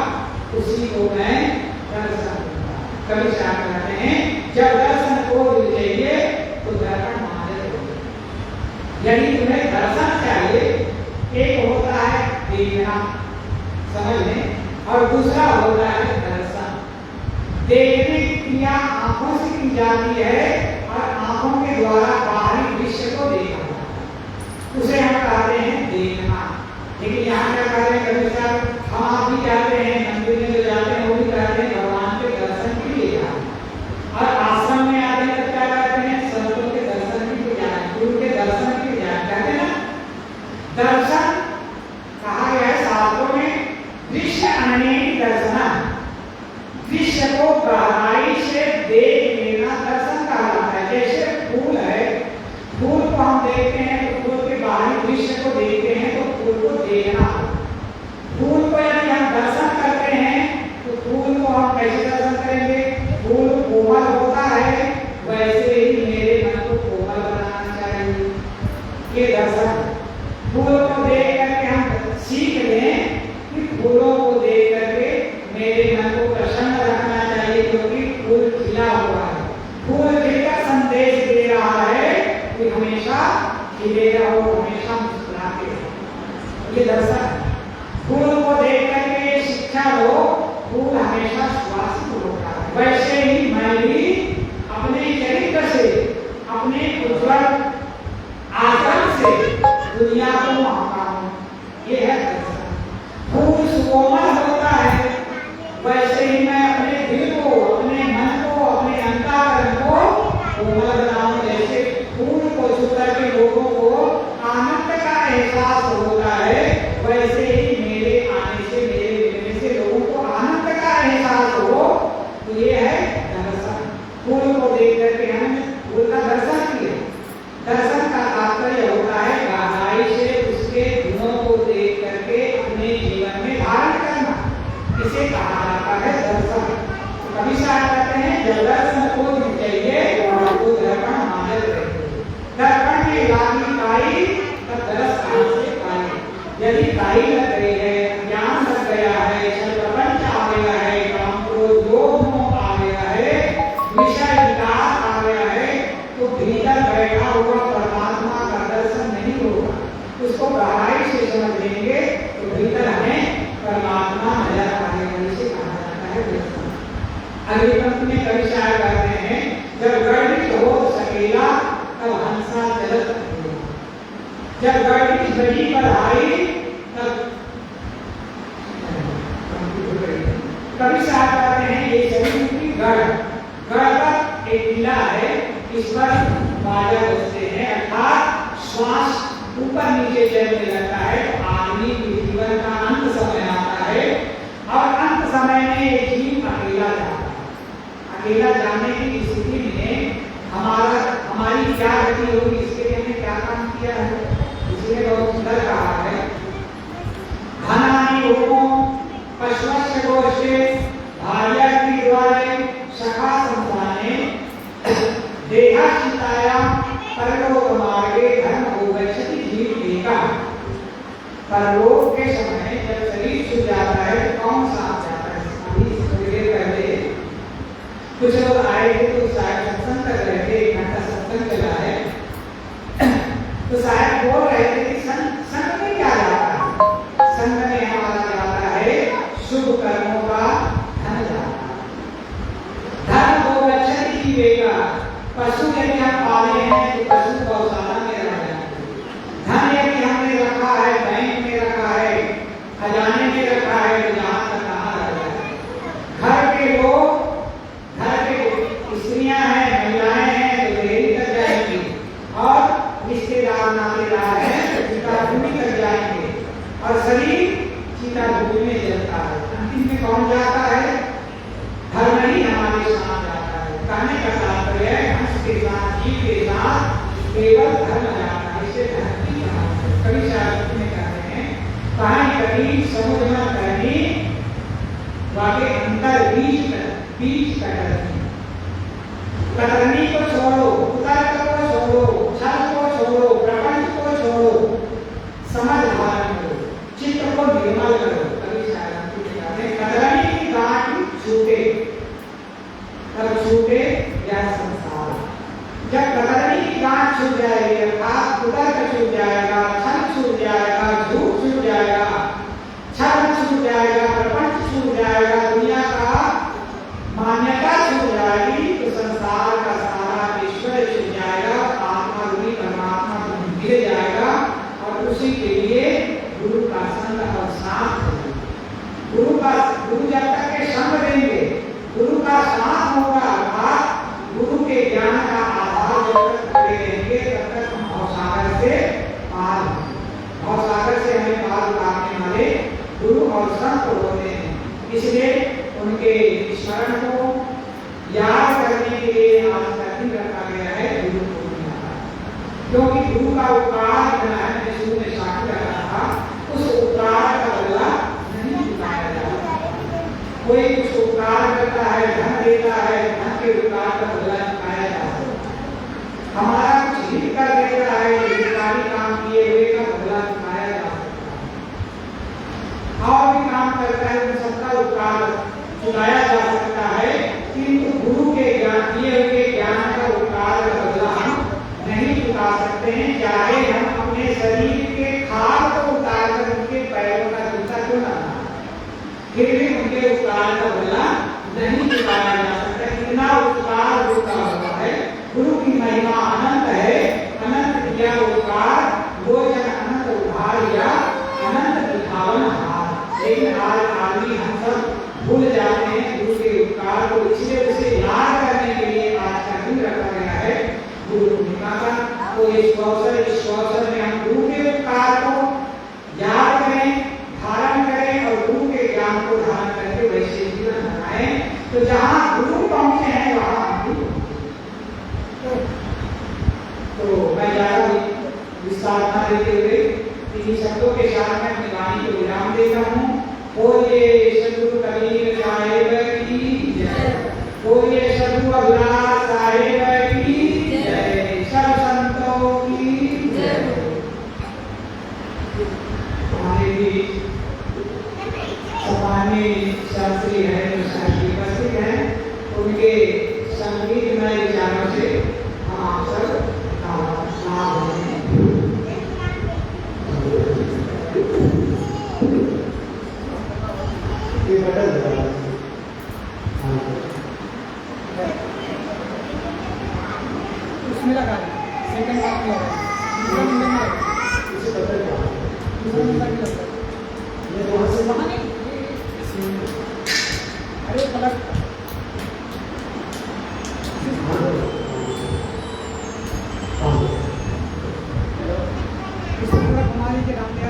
उसी को मैं दर्शन दूंगा। कभी क्या कहते हैं, जब दर्शन को मिल जाइए तो दर्शन माने होगा। यदि तुम्हें दर्शन चाहिए, एक होता है देखना, समझ में, और दूसरा होता है दर्शन। देखने की क्रिया आंखों से की जाती है और आंखों के द्वारा बाहरी दृश्य को देखा जाता है, उसे हम कहते हैं देखना। लेकिन यहाँ क्या कहते हैं, कभी हम आप भी जाते हैं मंदिर में जो जाते हैं वो भी कहते हैं भगवान के दर्शन के लिए जाते हैं, और आश्रम में आते हैं तो क्या कहते हैं, संतों के दर्शन के लिए जाए, गुरु के दर्शन के लिए जाए, कहते हैं ना। दर्शन कहा गया है शास्त्रों में, दृश्य अनेक दर्शन, दृश्य को गहराई से देख लेना दर्शन कहलाता है। जैसे फूल है, फूल को हम देखते हैं तो फूल के बाहरी दृश्य को देखते हैं तो फूल को देखना। फूल को यदि हम दर्शन करते हैं तो फूल को हम कैसे दर्शन करेंगे, फूल कोमल होता है, वैसे ही मेरे मन को कोमल बनाना चाहिए, ये दर्शन। फूल को देख करके हम सीख लें कि फूलों को देख करके मेरे मन को प्रसन्न रखना चाहिए, क्योंकि फूल खिला हुआ है, फूल खिलकर संदेश दे रहा है कि हमेशा खिले रहो, हमेशा मुस्कुराते रहो, ये दर्शन। फूल को देख करके शिक्षा लो, फूल हमेशा सुवासित होता है। वैसे ही मैं भी अपने चरित्र से, अपने उज्ज्वल आचरण से दुनिया को महका हूं, ये है दर्शन। फूल सुकोमल होता है, वैसे ही मैं अपने दिल को, अपने मन को, अपने अंतःकरण को कोमल बनाऊं। जैसे फूल को छू करके लोगों को आनंद का एहसास होता है, वैसे ही मेरे आने से, मेरे मिलने से लोगों को आनंद का एहसास हो, तो ये है दर्शन। फूल को देख करके हमने फूल का दर्शन किया। दर्शन का तात्पर्य होता है गहराई से उसके गुणों को देख करके अपने जीवन में धारण करना, इसे कहा जाता है दर्शन। कभी साथ कहते हैं जब दर्शन को चाहिए तो दर्पण मानल रहे, दर्पण में लागी काई तब दर्श कहां से पाए। यदि काई लग गई है, ज्ञान लग गया है, प्रपंच आ गया है, काम क्रोध लोभ मोह आ गया है, विषय विकार आ गया है, तो भीतर बैठा हुआ परमात्मा का दर्शन नहीं होगा। उसको गहराई से समझ लेंगे तो भीतर हमें परमात्मा नजर आने से कहा जाता है दर्शन। अगली पंक्ति में कवि शायर कहते हैं, जब गर्दिश हो सकेला तब हंसा चलत अकेला। जब गर्दिश बड़ी पर आई तब कवि शायर कहते हैं, ये शरीर की गढ़, गढ़ पर एक किला है, इस पर बाजा बजते हैं, अर्थात श्वास ऊपर नीचे चलने लगता है, तो आदमी के जीवन का अंत समय आता है, और अंत समय में एक जीव अकेला जाता है। अकेला जाने की स्थिति में हमारी क्या गति होगी, इसके लिए हमने क्या काम किया है, इसलिए बहुत सुंदर कहा है। धनानि होमो पशवस्य गोष्ठे भार्या की द्वारे सखा संताने देहाश्रिताया परलोक मार्गे धर्म भोगच्छति जीविका। परलोक के समय जब शरीर छूट जाता है तो कौन सा जाता है? अभी थोड़ी देर पहले कुछ लोग आए थे तो शायद सत्संग कर रहे थे, 1 घंटा सत्संग चला है, तो शायद बोल रहे थे कि संग में क्या जाता है? संग में हमारा जाता है शुभ कर्मों का धन जाता है। धर्म भोगच्छति जीविका। पशु यदि हम पाले हैं तो पशु गौशाला में रह जाएंगे। धन यदि हमने रखा है, बैंक में रखा है, खजाने में रखा है, तो जहाँ तक कहाँ रह जाएंगे। घर के लोग, घर के स्त्रियां हैं, महिलाएं हैं तो डेरी तक जाएंगी, और रिश्तेदार नातेदार हैं तो चिता भूमि तक जाएंगे, और शरीर चिता भूमि में जलता है। अंतिम में कौन जाता है? धर्म ही हमारे साथ जाता है। कहने का तात्पर्य है हंस के साथ, जीव के साथ केवल धर्म जाता है, इसे धर्म की कहानी है। कवि शास्त्र में कहते हैं कहानी कभी समुद्र में कहनी वाके अंतर बीच कतरनी को छोड़ो, कुतर्क को छोड़ो, छल को छोड़ो, प्रपंच को छोड़ो, समझ धारण करो, चित्त को निर्मल करो। कवि शास्त्र में कहते हैं कतरनी की गांठ छूटे तब छूटे यह संसार। जब कतरनी की गांठ छूट जाएगी, अर्थात कुतर्क छूट जाएगा, छल छूट जाएगा, झूठ छूट जाएगा, छल छूट जाएगा, प्रपंच छूट जाएगा, दुनिया का मान्यता छूट जाएगी, तो संसार का सारा ईश्वर छूट जाएगा, आत्मा रूपी परमात्मा मिल जाएगा, और उसी के लिए गुरु का संग और साथ होगा। गुरु जब तक के संग देंगे, गुरु का साथ होगा, अर्थात गुरु के ज्ञान का आधार जब तक खड़े रहेंगे तब तक हम भवसागर से पार होंगे। भवसागर से हमें पार उतारने वाले गुरु और संत होते हैं। इसलिए उनके स्मरण को याद करने के लिए आज का दिन रखा गया है गुरु पूर्णिमा। क्योंकि गुरु का उपकार जो है, मैंने शुरू में साक्षी रखा था, उस उपकार का बदला नहीं चुकाया जाता। कोई कुछ उपकार करता है, धन देता है, धन के उपकार का बदला चुकाया जाता है। हमारा कुछ हित कर देता है, हितकारी काम किए हुए का बदला चुकाया जा सकता है। और भी काम करता है, उन सबका उपकार चुकाया जा सकता है, किंतु गुरु के ज्ञान दिए हुए ज्ञान का उपकार का बदला हम नहीं चुका सकते हैं। चाहे हम अपने शरीर के खाल को उतार कर उनके पैरों का जूता क्यों ना, फिर भी उनके उपकार का बदला नहीं चुकाया जा सकता। कितना उपकार होता है, गुरु की महिमा अनंत है, अनंत किया उपकार, वो जन अनंत उधार या अनंत दिखावन हार। लेकिन आज आदमी हम सब भूल जाते हैं गुरु के उपकार को, इसलिए उसे याद करने के लिए आज का दिन रखा गया है गुरु पूर्णिमा का। तो इस अवसर में हम गुरु के उपकार को याद करें, धारण करें, और गुरु के ज्ञान को धारण करके वैसे जीवन बनाएं। तो जहाँ गुरु पहुंचे हैं वहाँ हम भी। तो मैं ज्यादा विस्तार न देते हुए इन्हीं शब्दों के साथ मैं अपनी वाणी को विराम देता हूँ। बोलिए सद्गुरु कबीर साहिब की जय, बोलिए सद्गुरु अभिलाष साहिब की जय, सब संतों की जय। हमारे भी सम्मानित शास्त्री हरेंद्र शास्त्री उपस्थित हैं, उनके संगीतमय विचारों से हम आप सब लाभ होते हैं। ये बदल रहा है। उसमें लगा सेकंड पार्ट में दूसरा नंबर में इसे बदल रहा है। दूसरा नंबर में लगता है। ये वहाँ से वहाँ नहीं, अरे पलट हमारी के नाम पे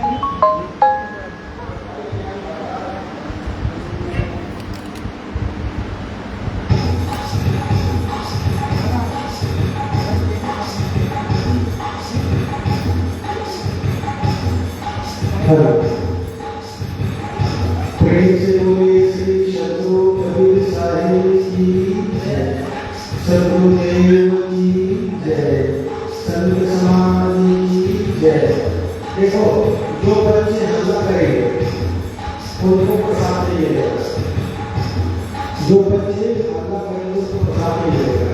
हेलो प्रेम से बोले श्री शत्रु कबीर साहिब की जय, सद्गुरुदेव की जय, संत समाज की जय। देखो जो बच्चे हल्ला करेंगे उनको प्रसाद नहीं मिलेगा, जो बच्चे हल्ला करेंगे उसको प्रसाद नहीं मिलेगा,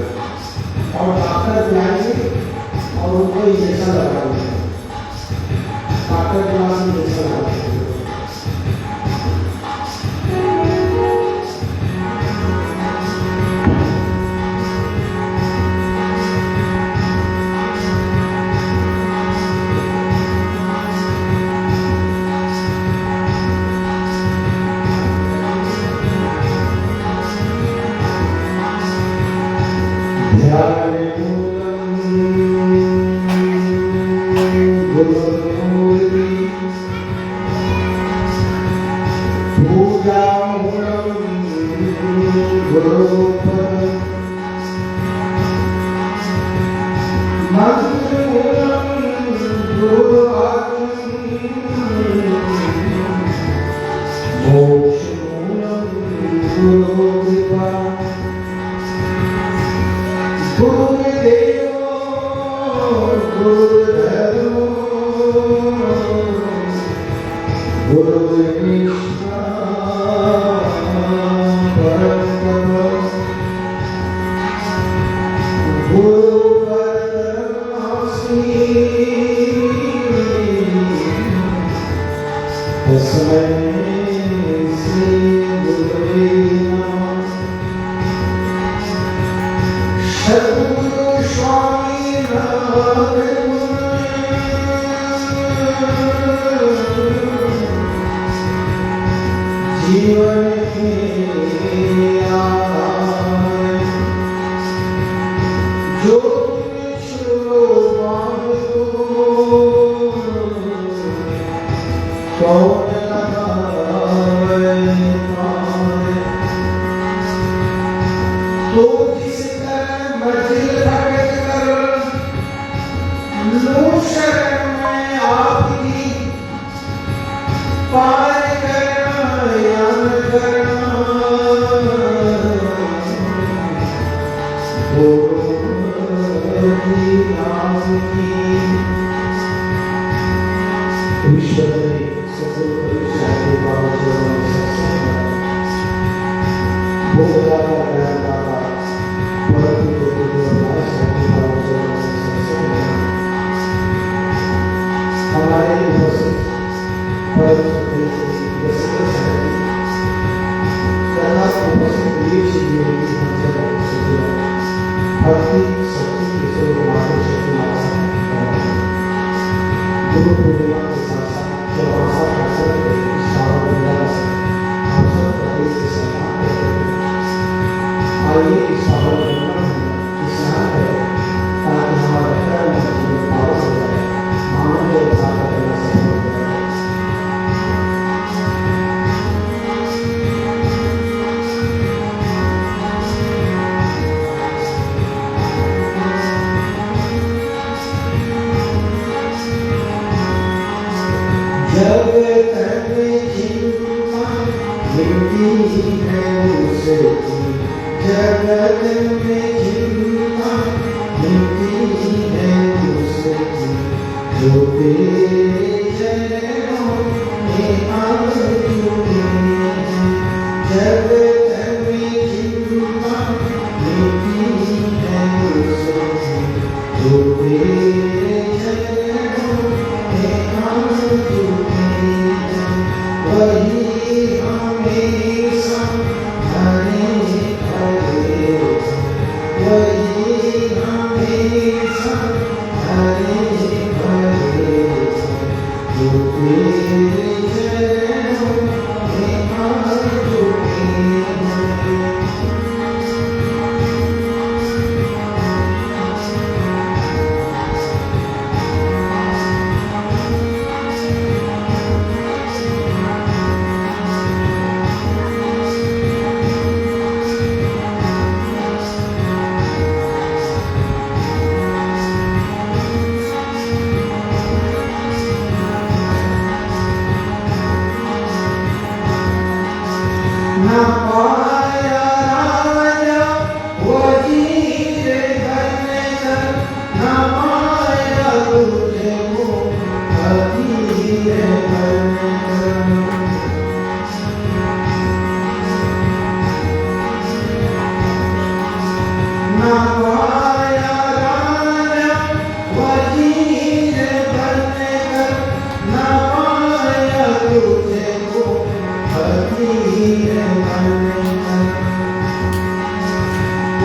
और डॉक्टर बुलाएंगे और उनको इंजेक्शन लगाएंगे, डॉक्टर बुला इंजेक्शन लगाएंगे।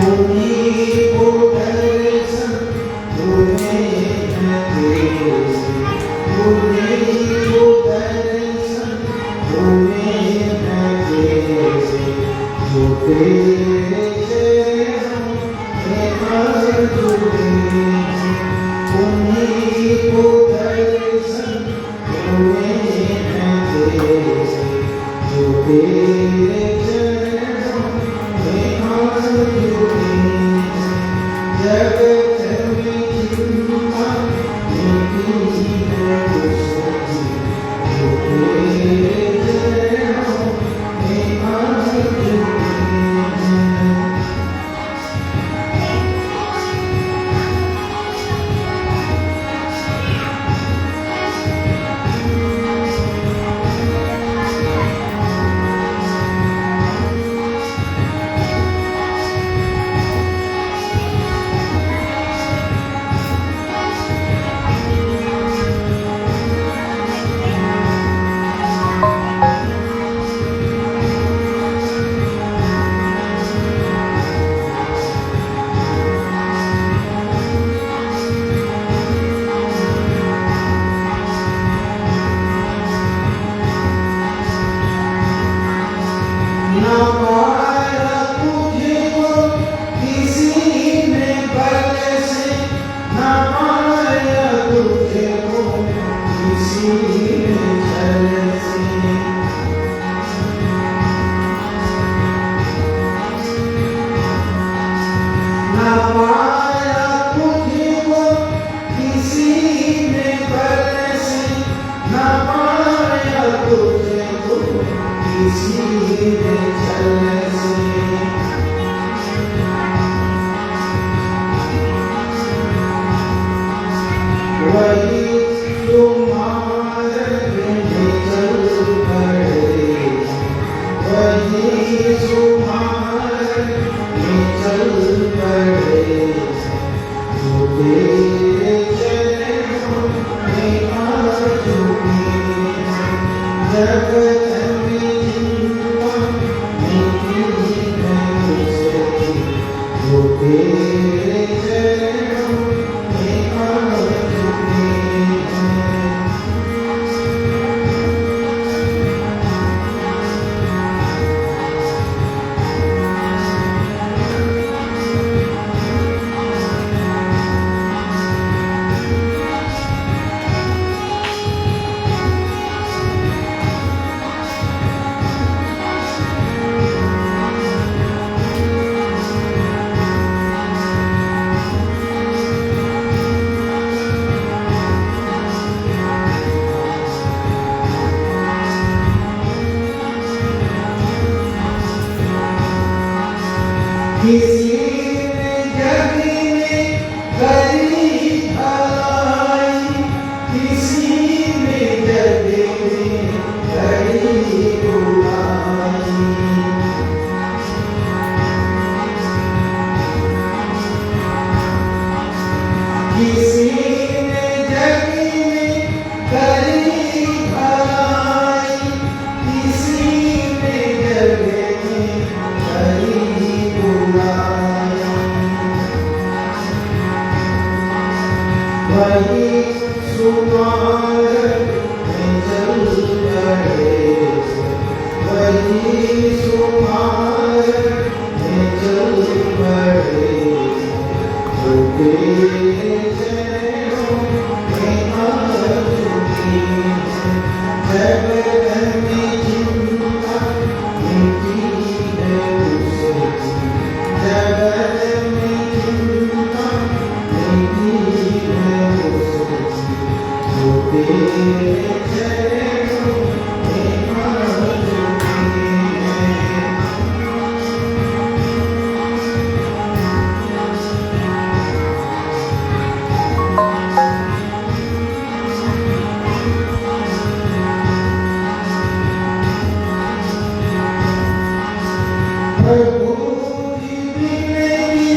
उन्हीं को दर्शन तुम्हें न देसे, उन्हीं को दर्शन तुम्हें न देसे, जो तेरे चरणों में जुड़े हैं। उन्हीं को दर्शन तुम्हें न देसे, जो तेरे चरणों में जुड़े हैं। जगत में चिंता मिटी है उसकी, जो तेरे चरणों में जुड़े हैं। ना पाया तुझको किसी ने बल से, ना पाया तुझको किसी ने छल से। ना पाया तुझको किसी ने बल से, ना पाया तुझको किसी ने छल से। वही तुम्हारे में चल पड़े, वही तुम्हारे में चल पड़े, जो तेरे चरणों में आ चुके हैं। जगत में चिंता मिटी है उसकी, जो तेरे चरणों में आ चुके हैं। किसी ने जग में करी भलाई, किसी ने जग में करी बुराई। किसी ने जग में करी भलाई, किसी ने जग में करी बुराई। वही सुमार में चल पड़े, वही सुमार में चल पड़े, जो तेरे चरणों में आ चुके हैं। जगत में चिंता मिटी है उसकी, जगत में चिंता मिटी है उसकी, जो तेरे चरणों में आ चुके हैं। प्रभु जी मेरी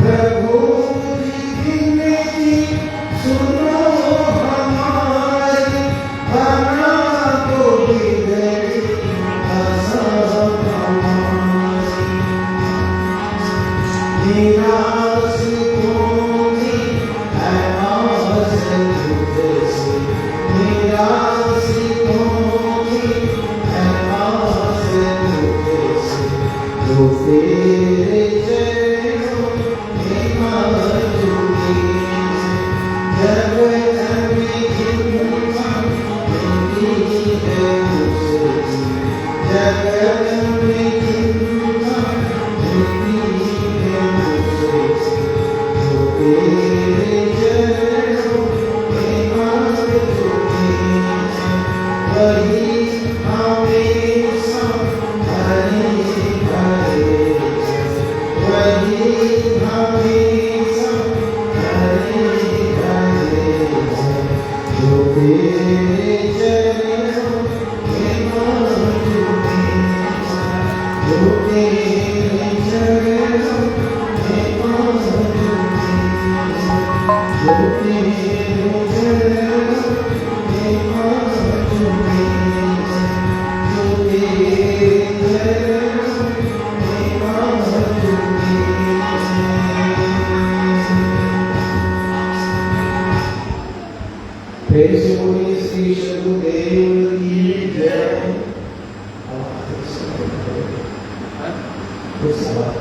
प्रभु जी सुनो हमारी बना दो बिगड़ी दशा हमारी। निराशितों है आस तुझसे, निराशितों है आस तुझसे, जो तेरे चरणों में मौजूदी जब हमें हिम्मत मिली है तुझसे, जब हमें हिम्मत मिली है तुझसे, जो तेरे चरणों में मौजूदी वही हमेशा हरे हरे, वही हमेशा हरे हरे, जो तेरे चरणों में मौजूदी, जो तेरे चरणों में मौजूदी, जो तेरे चरणों में मौजूदी, जो तेरे चरणों में मौजूदी। प्रेम से बोलिए श्री सद्गुरुदेव की जय। कुछ सवाल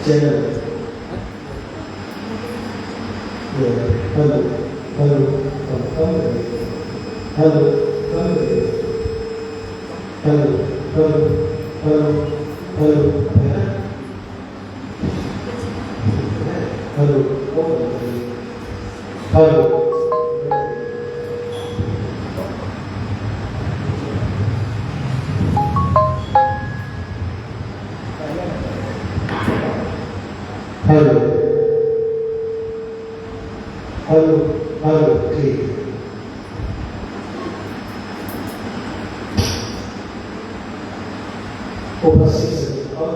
channel hello hello hello hello hello hello hello hello hello hello hello hello hello ठीक। उपस्थित सभी और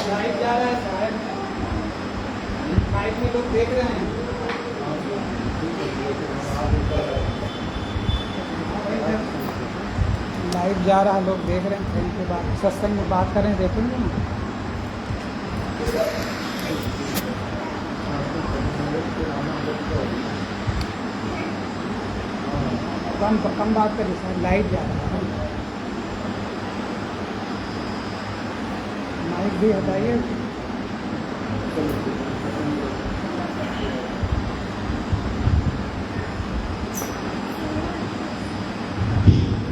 लाइव जा रहा है साहब, लाइव में लोग देख रहे हैं। लाइव जा रहा है, लोग देख रहे हैं। फोन पे बात, सत्संग में बात करें, देखेंगे ना। कम बात करिए सर, लाइव जा रहा है। माइक भी हटाइए।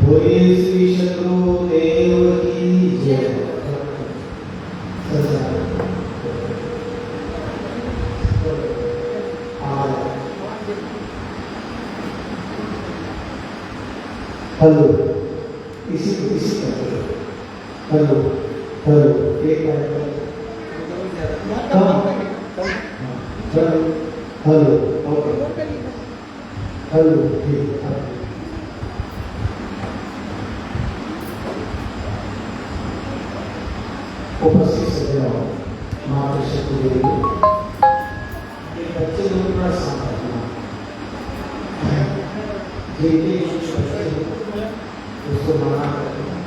बोलिए श्री सद्गुरुदेव की जय। हेलो इसी करके हेलो हेलो एक बार हेलो हेलो ओके हेलो ठीक है। उपस्थित सभी माता सद्गुरुदेव ये बच्चे लोग बड़ा शांत रखना, जिनके बच्चे उसको मना करते हैं।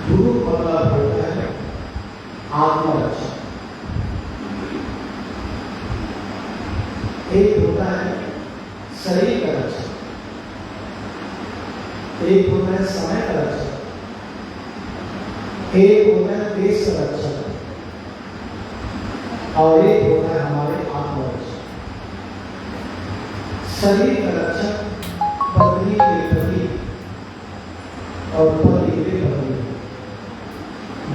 गुरु मतलब होता है आत्मरक्षा, एक होता है शरीर का रक्षा, एक होता है समय का रक्षा, एक होता है देश का रक्षा और एक होता है हमारे आत्मरक्षा। शरीर का रक्षक पत्नी के पति और पति के पत्नी,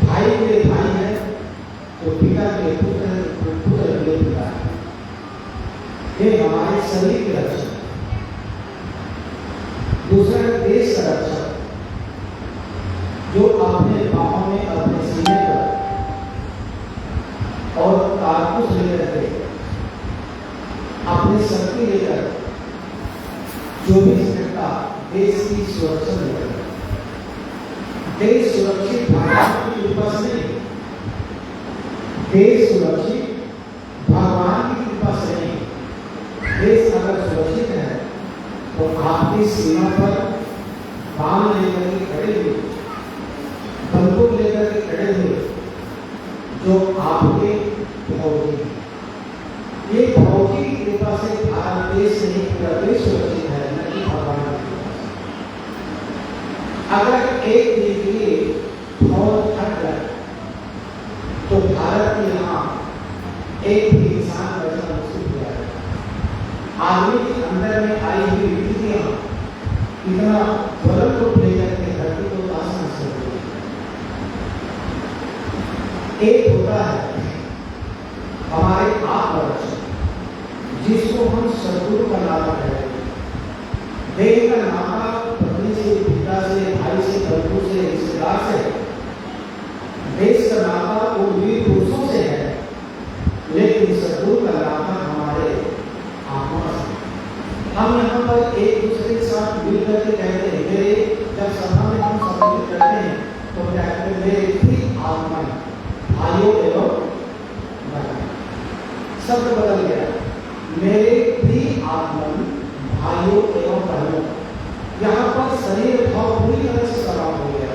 भाई के भाई है तो पिता के पुत्र है तो पुत्र के पिता है। ये हमारे शरीर के रक्षक। दूसरा देश का रक्षक जो अपने बाहों में अपने सीने पर और कारतूस लेकर के अपनी शक्ति लेकर जो भी सकता देश की सुरक्षा लेकर, देश सुरक्षित भगवान की कृपा से नहीं, देश सुरक्षित भगवान की कृपा से नहीं। देश अगर सुरक्षित है तो आपकी सीमा पर बाण लेकर के खड़े हुए, बंदूक लेकर के खड़े हुए जो आपके फौजी, ये फौजी की कृपा से भारत देश नहीं पूरा देश सुरक्षित है, न कि भगवान की कृपा से। अगर एक दिन के लिए फौज हट जाए तो भारत के यहाँ एक भी इंसान बचना मुश्किल हो जाएगा। आदमी के अंदर में आई हुई विकृतियां इतना ज्वलन रूप लेकर के धरती को ताश नष्ट कर देती है। एक होता है हमारे आत्मरक्षक जिसको हम सद्गुरु का नाता कहते हैं। देह का नाता पत्नी से, पिता से, भाई से, बंधु से, रिश्तेदार से, देश का नाता उन वीर पुरुषों से है, लेकिन सद्गुरु का नाता हमारे आत्मा से। हम यहाँ पर एक दूसरे के साथ मिल करके कहते हैं, मेरे जब सभा में हम सम्मिलित करते हैं तो कहते हैं मेरे भी आत्मा भाइयों एवं बहनों। शब्द बदल गया, मेरे भी आत्मा भाइयों एवं बहनों। यहाँ पर शरीर भाव पूरी तरह से समाप्त हो गया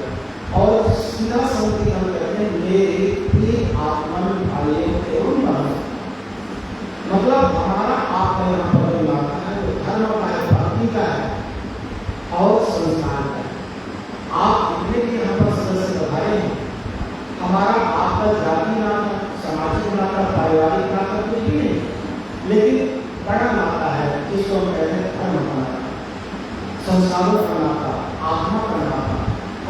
और सीधा संगति हम कहते हैं मेरे भी आत्मा भाइयों एवं बहनों। मतलब हमारा आत्मा यहाँ पर मिलाता है तो धर्म का है, भक्ति का है और संस्कार का है। आप जितने भी यहाँ पर सदस्य बधाए हैं, हमारा आपका जाति नाता, सामाजिक नाता, पारिवारिक नाता कुछ भी नहीं, लेकिन बड़ा नाता है जिसको हम कहते हैं धर्म का नाता, संस्कारों का नाता, आत्मा का नाता।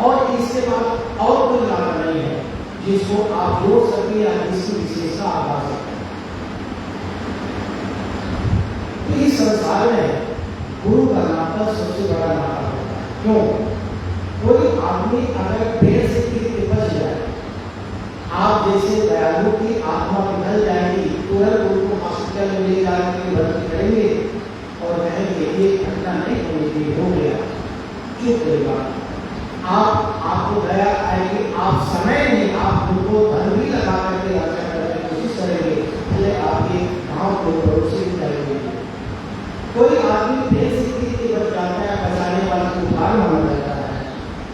और इसके बाद और कोई नाता नहीं है जिसको आप जोड़ सके या जिसकी विशेषता आप आ सकते। इस संसार में गुरु का नाता सबसे बड़ा नाता होता है। क्यों? कोई आदमी अगर पेड़ से गिर के बच जाए, आप जैसे दयालु की आत्मा निकल जाएगी, तुरंत उनको हॉस्पिटल में ले जाकर भर्ती करेंगे और कहेंगे ये घटना नहीं होनी चाहिए, हो गया, चुप रहेगा। आपको दया आएगी, आप समय नहीं, आप उनको धन भी लगा करके रक्षा करने की कोशिश करेंगे, पहले आपके गाँव को पड़ोसी करेंगे। कोई आदमी पेड़ से गिर के बच जाता है, बचाने वाले को उधार माना जाता है।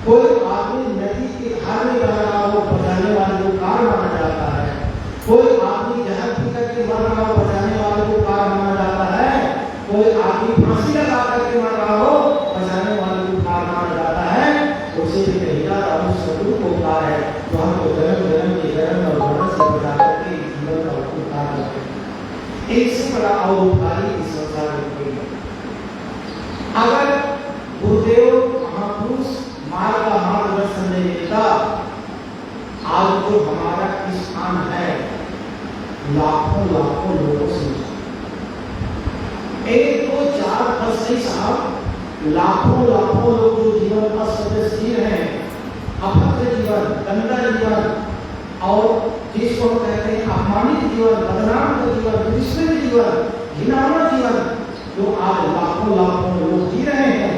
कोई आदमी नदी के धार में बह रहा हो, बचाने वाले को कार माना जाता है। कोई आदमी जहर पी करके मर रहा हो, बचाने वाले को कार माना जाता है। कोई आदमी फांसी लगा करके मर रहा हो, बचाने वाले को कार माना जाता है। उसे भी कहेगा अब सद्गुरु को कार है तो हमको जन्म जन्म के जन्म और मरण से बचा करके जीवन का उपकार करते हैं। एक से बड़ा और उपकारी इस संसार में कोई नहीं। अगर गुरुदेव महापुरुष मार्ग का मार्गदर्शन नहीं मिलता, आज जो हमारा स्थान है लाखों लाखों लोगों से, एक दो चार दस नहीं साहब, लाखों लाखों लोग जो जीवन अस्त व्यस्त जी रहे हैं, अभद्र जीवन, गंदा जीवन और जिसको हम कहते हैं अपमानित जीवन, बदनाम का जीवन, दुष्ट जीवन, घिनौना जीवन, जो आज लाखों लाखों लोग जी रहे हैं,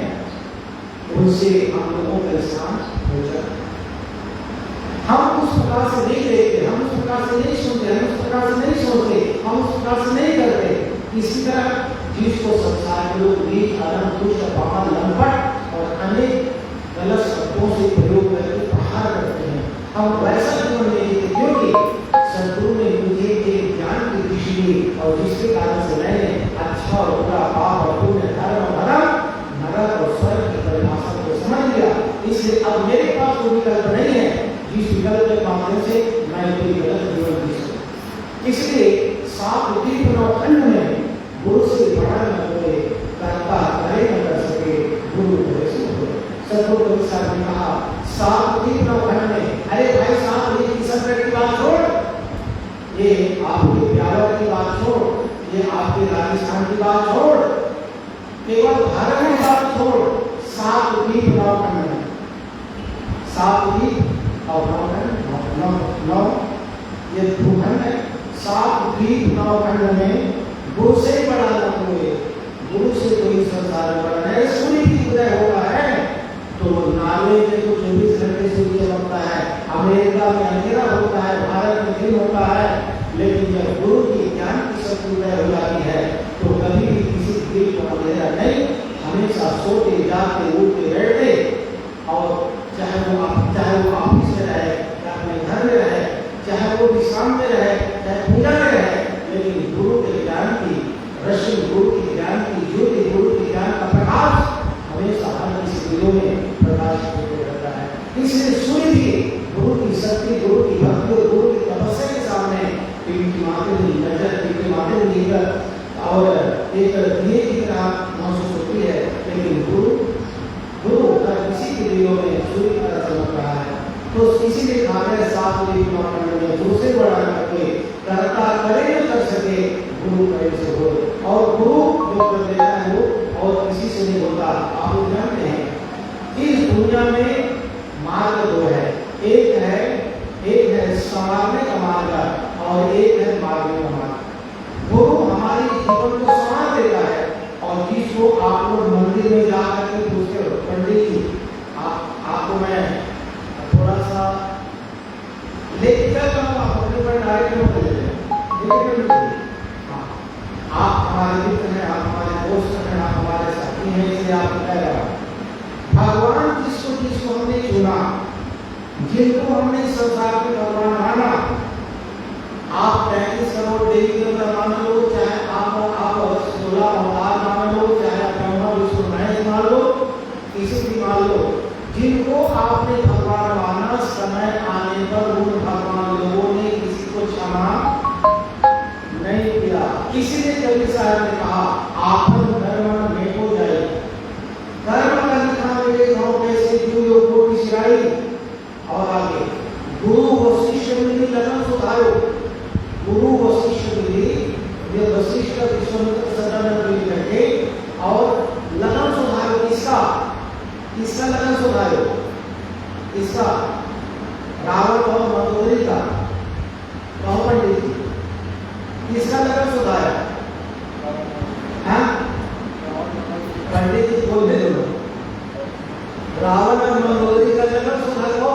उनसे हम लोगों का स्थान हो जाए। हम उस प्रकार से नहीं देखते, हम उस प्रकार से नहीं सुनते, हम उस प्रकार से नहीं सोचते, हम उस प्रकार से नहीं करते। इसी तरह जिसको संसार के लोग नीच, अधम, दुष्ट, पागल, लंपट और अनेक गलत शब्दों से प्रयोग करके प्रहार करते हैं, हम वैसा जीवन नहीं जीते, क्योंकि सदगुरु ने मुझे एक ज्ञान की दृष्टि दी और जिसके कारण से मैंने अच्छा और बुरा, पाप और पुण्य, धर्म और अधर्म, नरक और स्वर्ग की परिभाषा को समझ लिया। इसलिए अब मेरे पास कोई विकल्प नहीं है जिस विकल्प के माध्यम से मैं कोई गलत जीवन जी सकूं। इसलिए 7 दीप 9 खंड में गुरु से बड़ा न कोई, करता करे न कर सके, गुरु करे सो होए। सदगुरु कबीर साहब ने कहा 7 दीप 9 खंड में, अरे भाई साहब ये किशन की बात छोड़, ये आपके प्यारों की बात छोड़, ये आपके राजस्थान की बात छोड़, केवल भारत की बात छोड़, 7 दीप 9 खंड में, 7 दीप और 9 खंड, 9 ये भूखंड है। 7 दीप 9 खंड में गुरु से बड़ा न कोई, गुरु से कोई संसार में बड़ा नहीं। सूर्य की उदय होता है तो नार्वे में तो 24 घंटे सूर्य चमकता है, अमेरिका में अंधेरा होता है, भारत में दिन होता है, लेकिन जब गुरु की ज्ञान की शक्ति उदय हो जाती है तो कभी भी किसी दिन को अंधेरा नहीं, हमेशा सोते जाते उठते बैठते, और चाहे वो ऑफिस में रहे, अपने घर में रहे, चाहे वो विश्राम में रहे, चाहे पूजा में रहे, लेकिन गुरु के ज्ञान की रश्मि, गुरु के ज्ञान की ज्योति, गुरु के ज्ञान का प्रकाश हमेशा हर किसी दिलों में प्रकाश होते रहता है। इसलिए सूर्य भी गुरु की शक्ति, गुरु की भक्ति और गुरु की तपस्या के सामने इनकी माध्यम नजर, इनके माध्यम लेकर और एक दिए की तरह महसूस होती है, लेकिन गुरु का किसी के दिलों में सूर्य की तरह चमक रहा है। तो इसीलिए कहा गया 7 दीप 9 खंड में, गुरु से बड़ा न कोई, करता करे न कर सके, गुरु करे सो होए। और गुरु जो कर देता है वो और किसी से नहीं होता। आप लोग जानते हैं इस दुनिया में मार्ग 2 है, एक है संवारने का मार्ग और एक है मार्गने का मार्ग। गुरु हमारे जीवन को संवार देता है, और जिसको आप लोग मंदिर में जाकर के पूछते हो, पंडित जी आपको मैं थोड़ा सा लेक्चर करूंगा, अपने पर डायरेक्ट मत ले लें, आप हमारे मित्र हैं, आप हमारे दोस्त हैं, आप हमारे साथी हैं, इसलिए आप कह रहे हो भगवान जिसको हमने चुना, जिनको हमने संसार के भगवान माना, आप 33 करोड़ देवी देवता मान लो, चाहे आप 16 अवतार मान लो, चाहे ब्रह्मा विष्णु महेश मान लो, किसी भी मान लो, जिनको आपने भगवान माना, समय आने पर उन भगवान लोगों ने किसी को क्षमा नहीं किया। इसीलिए कबीर साहब ने कहा आपन धर्म में हो जाए, धर्म का लिखा मेरे गांव कैसे जो कोटि सिराई। और आगे गुरु वशिष्ठ मिली लगन सुधारो, गुरु वशिष्ठ मिली, ये वशिष्ठ विश्वामित्र सदानंद मिल करके और लगन सुधारो। इसका लगन सुधारो, इसका रावण और मंदोदरी का पंडित जी, इसका लगन सुधारा। पंडित जी बोल दे दो, रावण और मंदोदरी का लगन सुधारो।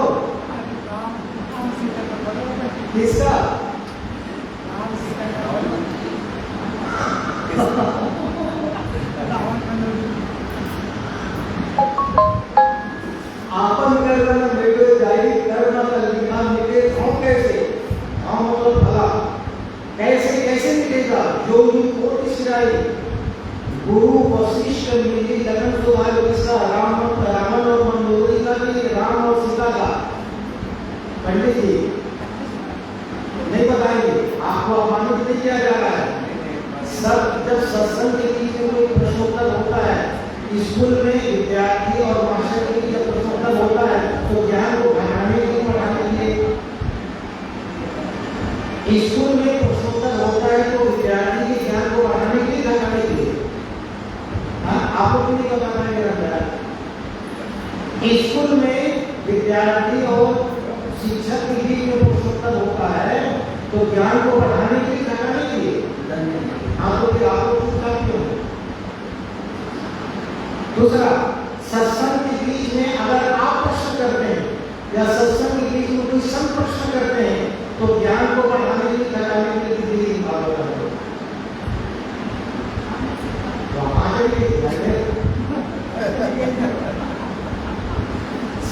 किसका? आपन कर्म मिटे जाई, कर्म लिखा मिटे हम कैसे, हम तो भला कैसे मिटेगा, जो भी कोटि सिराई। गुरु वशिष्ठ मिली लगन सुधारो, किसका? रावण और मंदोदरी का भी, राम और सीता का। पंडित जी नहीं बताएंगे, आपको अपमानित नहीं किया जा रहा है। सब जब सत्संग के बीच में कोई प्रश्नोत्तर होता है, स्कूल में विद्यार्थी और मास्टर के बीच जब प्रश्नोत्तर होता है तो ज्ञान को बढ़ाने के लिए, पढ़ाने के लिए स्कूल में प्रश्नोत्तर होता है तो विद्यार्थी के ज्ञान को बढ़ाने के लिए, घटाने के लिए। आपको नहीं बताना है मेरा प्यार, स्कूल में विद्यार्थी और शिक्षक के बीच में प्रश्नोत्तर होता है तो ज्ञान को बढ़ाने के लिए, घटाने के लिए। आपको पूछा क्यों? दूसरा, सत्संग के बीच में अगर आप प्रश्न करते हैं या सत्संग के बीच में कोई संत प्रश्न करते हैं तो ज्ञान को बढ़ाने के लिए, घटाने के लिए कितनी बात करते हैं?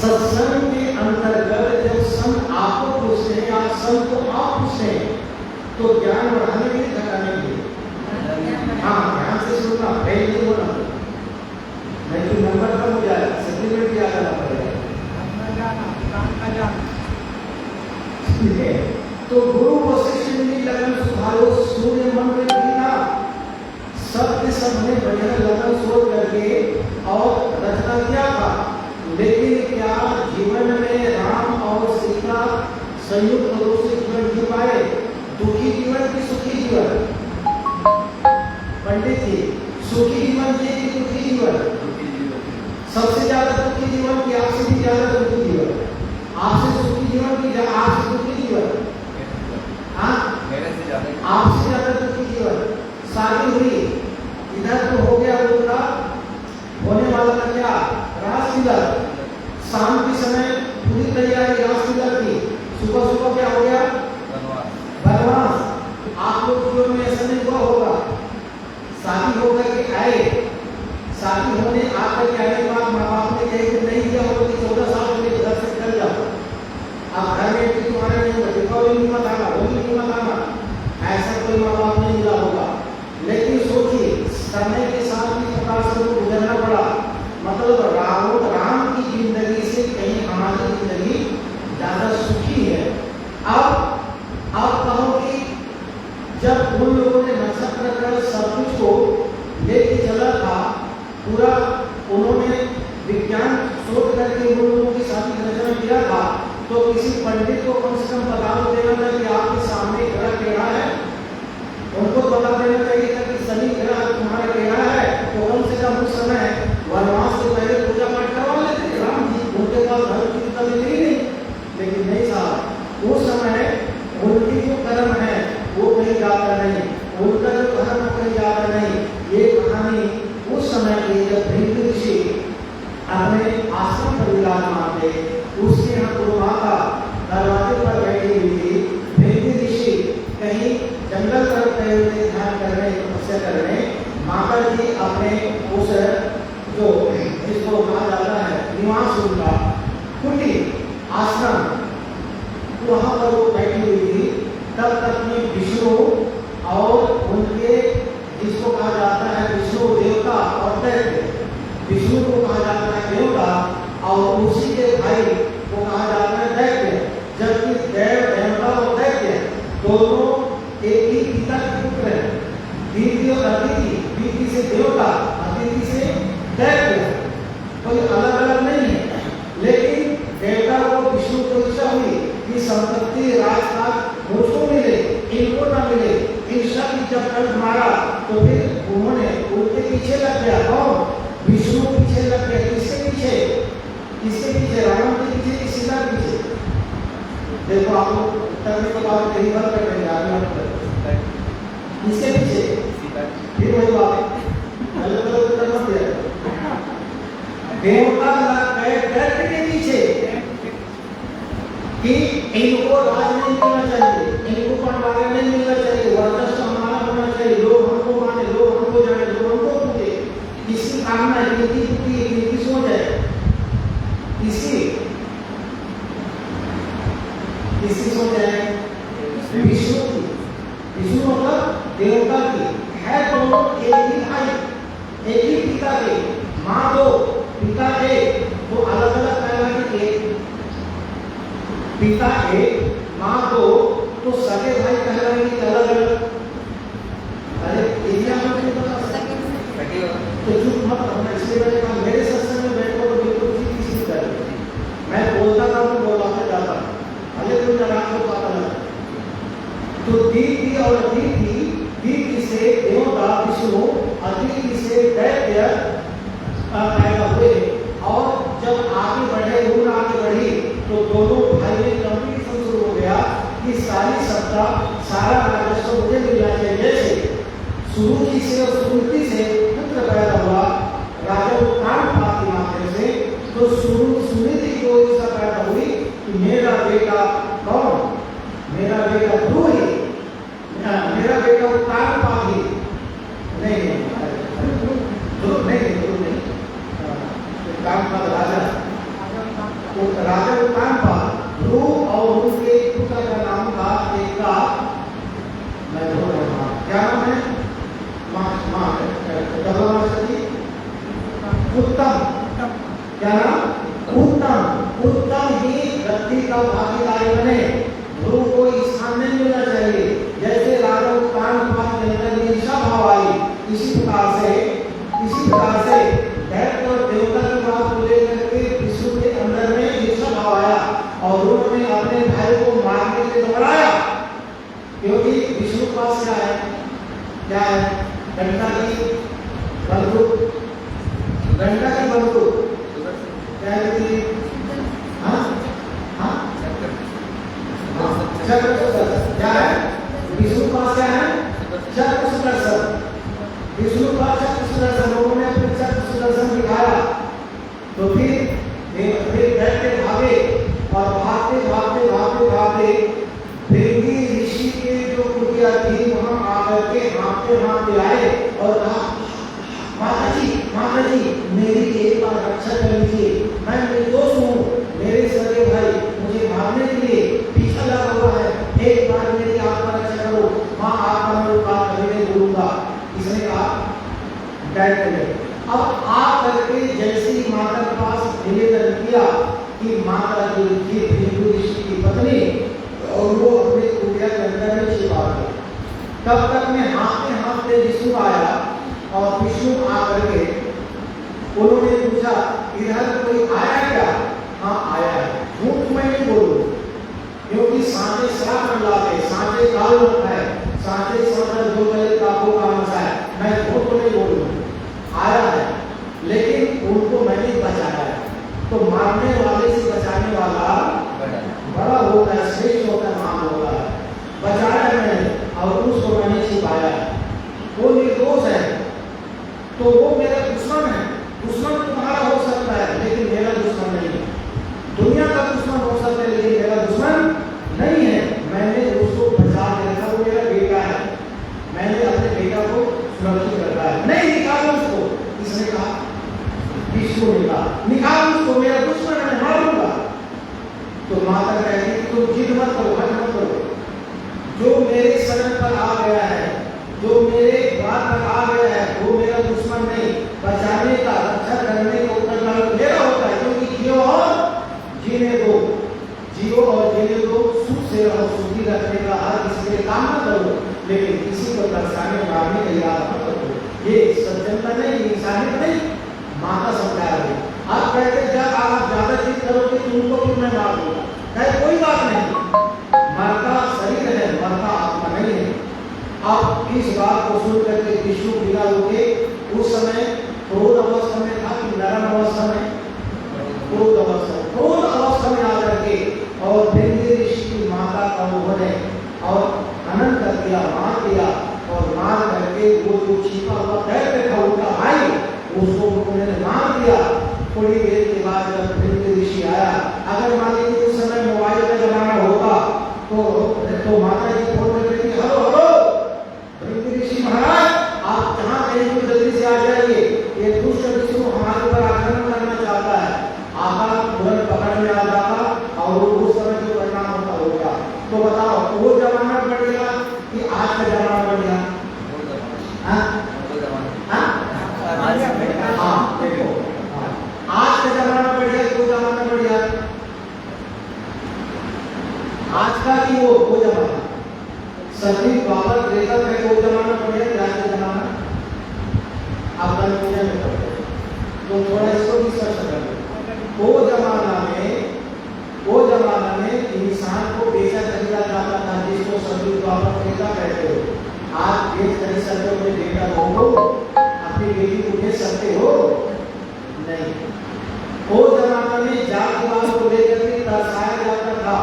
सत्संग के अंतर्गत जब संत आप संत को आप पूछें तो ज्ञान बढ़ाने के लिए घटाने के लिए? हाँ, ध्यान से सुनना, फेल नहीं होना, नहीं तो नंबर कम हो जाएगा, सर्टिफिकेट भी आ जाना पड़ेगा। ठीक है, तो गुरु वशिष्ठ मुनि लगन सुधारो सूर्य मंत्र दीना, सबके सब ने बढ़िया लगन सोच करके और रचना किया था। लेकिन क्या जीवन में राम और सीता संयुक्त रूप से जीवन जी पाए? दुखी जीवन की सुखी जीवन? पंडित जी, सुखी जीवन जी की दुखी जीवन? सबसे ज्यादा दुखी जीवन की आपसे भी ज्यादा दुखी जीवन? आपसे सुखी जीवन की आपसे दुखी जीवन? हाँ, आपसे ज्यादा दुखी जीवन। शादी हुई, इधर तो हो गया दूसरा, होने वाला था क्या? रास तिलक। शाम के समय पूरी तैयारी रास तिलक की, सुबह सुबह क्या हो गया? बनवास। आप लोग में ऐसा नहीं हुआ होगा, शादी होकर के आए, शादी होने आकर के आने के बाद माँ बाप ने कहे कि नहीं किया होगा कि 14 साल के घर से निकल जाओ, अब घर में भी तुम्हारे नहीं होगा, दीपावली नहीं मत आना, होली नहीं मत आना, ऐसा कोई माँ बाप नहीं मिला होगा। लेकिन सोचिए, समय के साथ भी 50 साल को गुजरना पड़ा, मतलब राम की जिंदगी से कहीं हमारी जिंदगी ज्यादा सुखी है। अब कहो कि जब उन लोगों ने नक्षत्र कर सब कुछ को लेके चला था, पूरा उन्होंने विज्ञान शोध करके उन लोगों की शादी की रचना किया था, तो किसी पंडित को कम से कम बता देना था कि आपके सामने ग्रह टेढ़ा है, उनको बता देना चाहिए था कि शनि ग्रह तुम्हारा टेढ़ा है, तो कम से कम उस समय वनवास से पहले पूजा पाठ करवा लेते राम जी, उनके पास धर्म की कमी नहीं। लेकिन नहीं साहब, उस समय उनकी जो कर्म है वो कहीं जाता नहीं, उनका जो धर्म कहीं जाता नहीं। ये कहानी उस समय की, जब भृगु ऋषि अपने आश्रम पर विराजमान थे, उसके यहाँ गुरु माता दरवाजे पर बैठी हुई थी। भृगु ऋषि कहीं जंगल तरफ गए हुए ध्यान करने, तपस्या करने, माता जी अपने उस जो जिसको कहा जाता है निवास उनका कुटी आश्रम, वहां पर वो बैठी हुई थी। तब तक में विष्णु और उनके जिसको कहा जाता है विष्णु देवता और दैत्य, विष्णु को कहा जाता है देवता और उसी के भाई को कहा जाता है दैत्य, जबकि देवता और दैत्य दोनों एक ही पिता के पुत्र हैं। दीति और अदिति, दीति से देवता, अदिति से दैत्य, कोई अलग अलग नहीं है। लेकिन देवता को विष्णु को इच्छा हुई कि संपत्ति राजपाट मुझको मिले, इनको ना मिले। ईर्ष्या की जब कंठ मारा तो फिर उन्होंने उनके पीछे लग गया। कौन? विष्णु पीछे लग गया। किसके पीछे? किसके पीछे? रावण के पीछे कि सीता के पीछे? देखो आप लोग उत्तर में तो बात कई बार कर रहे हैं, आगे किसके पीछे? फिर वही बात अलग अलग उत्तर मत दिया। देवता लग गए दैत्य के पीछे कि इनको राज नहीं मिलना चाहिए, इनको पटवारी नहीं मिलना चाहिए, वर्चस्व हमारा होना चाहिए, लोग हमको माने, लोग हमको जाने, लोग हमको पूजे। इसकी कामना इनकी सोच है। किसकी सोच है? विष्णु की। विष्णु मतलब देवता की है। दोनों एक ही भाई, एक ही पिता के, माँ दो, पिता एक, तो अलग अलग कहलाते एक। पिता एक, माँ दो, तो सगे भाई कहलाएंगे अलग अलग। अरे एरिया में नहीं पता तो झूठ मत करना। इसलिए मैंने कहा मेरे सत्संग में बैठो तो बिल्कुल ठीक किसी तरह मैं बोलता था तो बोलाता जाता, अरे कोई नाराज हो पाता नहीं। तो दीति और अदिति, दीति से देवता विष्णु, अदिति से दैत्य पैदा हुए। और जब आगे बढ़े, उम्र आगे बढ़ी, तो दोनों भाई में कंपटीशन शुरू हो गया कि सारी सत्ता, सारा राजस्व मुझे मिलना चाहिए। जैसे सुरुचि से और सुरुचि से पुत्र पैदा हुआ राजा उत्तानपाद के माध्यम से, तो सुनीति को इसका पैदा हुई कि मेरा बेटा कौन? मेरा बेटा ध्रुव ही, मेरा बेटा उत्तानपाद ही नहीं, ध्रुव नहीं, उत्तानपाद राजा, तो राजा उत्तानपाद, ध्रुव और उनके पुत्र का नाम उत्तम, क्या नाम? उत्तम। उत्तम ही व्यक्ति का भागीदारी बने। ध्रुव को स्थान नहीं मिलना चाहिए। जैसे राघव कान भाग के अंदर ये ईर्षा भाव आई, इसी प्रकार से दैत्य और देवता की बात को लेकर के विष्णु के अंदर में ईर्षा भाव आया और उन्होंने अपने भाई को मारने के लिए दोहराया, क्योंकि विष्णु के पास क्या है? गंगा की बंदूक, गंगा की बंदूक क्या है? चक्र सुदर्शन क्या है? विष्णु के पास क्या है? चक्र सुदर्शन। विष्णु का चक्र सुदर्शन, लोगों ने अपने चक्र सुदर्शन दिखाया तो फिर दैत्य भागे और भागते भृंगी ऋषि के जो कुटिया थी वहां आकर के हाँफते आए और कहा, माता जी मेरी एक बार रक्षा कर लीजिए, मैं निर्दोष हूँ, मेरे सगे भाई मुझे मारने के लिए पीछा लगा हुआ है, एक बार मेरी आत्मा रक्षा करो, माँ आत्मा में बात कभी नहीं बोलूंगा। इसने कहा दैत्य ने। अब आ करके जैसी माता के पास निवेदन किया कि माता जी थी भृंगी ऋषि की पत्नी और वो अपने कुटिया के अंदर में छिपा गई। तब तक में हाँफते विष्णु आया और विष्णु आकर के उन्होंने पूछा, इधर कोई आया क्या? हाँ आया है। झूठ मैं नहीं बोलूं, क्योंकि सांचे श्राप लाते, सांचे काल होता है, सांचे सांचे जो गले काबू का मसा है, मैं झूठ तो नहीं बोलूं, आया है, लेकिन उनको मैंने बचाया है। तो मारने वाले से बचाने वाला बड़ा होता है, श्रेष्ठ होता है, महान होता है। बचाया मैंने और उसको मैंने छिपाया है। वो निर्दोष है तो वो मेरा दुश्मन है। दुश्मन तुम्हारा हो सकता है लेकिन मेरा दुश्मन नहीं है। दुनिया का दुश्मन हो सकता है लेकिन मेरा दुश्मन नहीं है। मैंने उसको बचा के रखा, वो मेरा बेटा है, मैंने अपने बेटा को सुरक्षित रखा है। नहीं निकालो उसको, इसने कहा, विष्णु ने कहा निकाल उसको, मेरा दुश्मन है, मारूंगा। तो माता कहती तुम जिद मत करो, हट मत करो, जो मेरे शरण पर आ गया है, जो मेरे द्वार पर आ गया है, वो मेरा दुश्मन नहीं। बचाने का, रक्षा करने का उत्तरदायित्व मेरा होता है, क्योंकि जियो और जीने दो, जियो और जीने दो, सुख से रहो, सुखी रखने का हर किसी के काम न करो, लेकिन किसी को तरसाने मारने का इरादा मत करो। ये सज्जनता नहीं, इंसानियत नहीं, माता समझा रही। आप कहते जब आप ज्यादा चीज करोगे तो उनको भी मैं मार दूंगा, कहे कोई बात नहीं, मरता शरीर है, मरता आत्मा नहीं है। अब इस बात को सुन करके विष्णु विदा होके उस समय क्रोध अवस्था में था कि नरम अवस्था में? क्रोध अवस्था में आकर के और भृंगी ऋषि की माता का उन्होंने और हनन कर दिया, मार दिया और मार करके वो जो छिपा हुआ दैत्य था उनका भाई, उसको उन्होंने मार दिया। थोड़ी देर के बाद जब भृंगी ऋषि आया, अगर मान लीजिए उस समय मोबाइल का जमाना होता तो माता जी फोन कर रही थी, हेलो भृंगी ऋषि महाराज आप जहाँ कहीं तो जल्दी से आ जाइए, ये दुष्ट विष्णु हमारे ऊपर आक्रमण करना चाहता है। आका तुरंत पकड़ में आ जाता और उस समय जो परिणाम होता हो गया। तो बताओ वो जमाना बढ़ेगा कि आज का जमाना बढ़ेगा? हाँ देखो, आज का जमाना बढ़िया कि वो जमाना बढ़िया? आज का कि वो जमाना? सभी बाबा त्रेता है, वो जमाना बढ़िया कि आज का जमाना? आप पूजा में पढ़ते तो थोड़ा इसको भी सर्च कर लो। वो जमाना में इंसान को बेचा खरीदा जाता था, जिसको सभी बाबा त्रेता कहते हो। आज बेच नहीं सकते, अपने बेटा हो, अपनी बेटी को बेच सकते हो नहीं। वो जमाना में जातिवाद को लेकर के दर्शाया जाता था,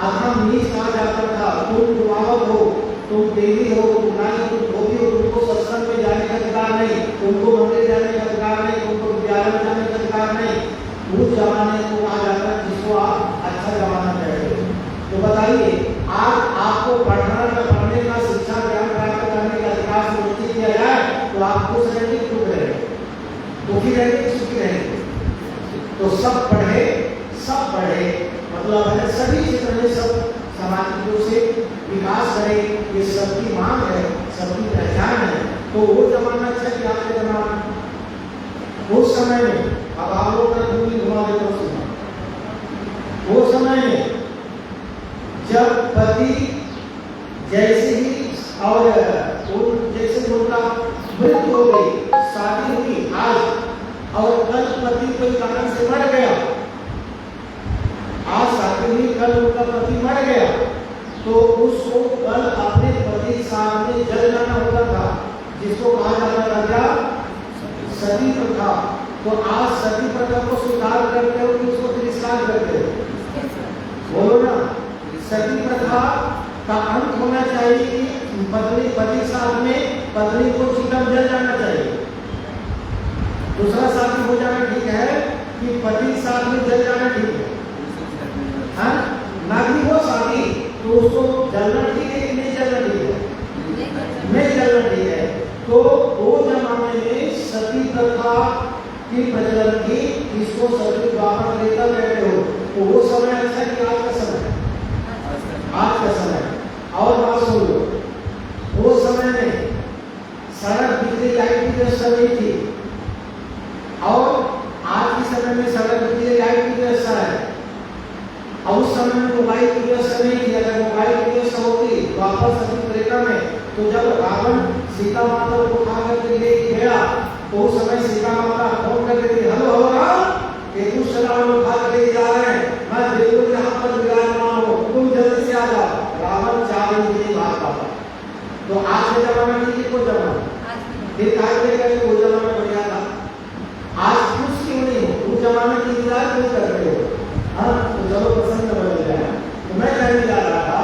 अधम नीच कहा जाता था, तुम दुआवत हो, तुम देवी हो, तुम नारी, तुम धोबी हो, तुमको सत्संग में जाने का अधिकार नहीं, तुमको मंदिर जाने का अधिकार नहीं, तुमको विद्यालय में जाने का अधिकार नहीं। उस जमाने को कहा जाता है जिसको आप अच्छा जमाना कहते हो। तो बताइए आज आपको पढ़ने का शिक्षा ज्ञान प्राप्त करने का अधिकार सुनिश्चित किया जाए तो आप खुश रहेंगे, दुख रहेंगे, दुखी रहेंगे, सुखी रहेंगे? तो सब पढ़े मतलब है सभी क्षेत्र में सब सामाजिक रूप से विकास करें, ये सबकी मांग है, सबकी पहचान है। तो वो जमाना अच्छा कि आज का जमाना? उस समय में, अब आप लोग का दूरी घुमा देते हो सुना, वो समय में जब पति जैसे ही और जैसे उनका मृत्यु हो गई, शादी हुई आज, और कल पति कोई कारण से मर गया, आज शादी हुई, कल उनका पति मर गया, तो उसको कल अपने पति सामने जल जाना होता था, जिसको कहा जाता था क्या? सती प्रथा। तो आज सती प्रथा को स्वीकार करते हो कि उसको तिरस्कार करते हो? बोलो ना। सती प्रथा का अंत होना चाहिए कि पत्नी पति साथ में पत्नी को चिता जल जाना चाहिए। दूसरा शादी हो जाना ठीक है कि पति साथ में जल जाना ठीक है? हाँ, ना भी हो शादी तो उसको जलना ठीक है कि नहीं जलना ठीक है? नहीं जलना ठीक है। तो वो जमाने में सती प्रथा की प्रचलन थी, इसको सती द्वापर लेकर बैठे हो, तो वो समय अच्छा कि आज का समय? आज का समय। और बात सुन लो, वो समय में सड़क बिजली लाइट की व्यवस्था नहीं थी, और आज के समय में सड़क बिजली लाइट की व्यवस्था है, और उस समय में मोबाइल की व्यवस्था नहीं थी। अगर मोबाइल की व्यवस्था होती तो आपस सती त्रेता में, तो जब रावण सीता माता को उठा करके ले गया, तो उस समय सीता माता फोन कर देती, हेलो हेलो राम, ये कुछ रावण उठा करके जा रहे हैं, मैं बिल्कुल यहाँ पर विराजमान हूँ, तुम जल्दी से आ जाओ। रावण 4 दिन के लिए भाग पाता। तो आज के जमाना में ये कोई जमाना फिर आज के वो जमाना बढ़िया था। आज कुछ क्यों नहीं हो, उस जमाने की इंतजार क्यों कर रहे हो? हाँ, तो चलो प्रसंग बदल गया। तो मैं कहने जा रहा था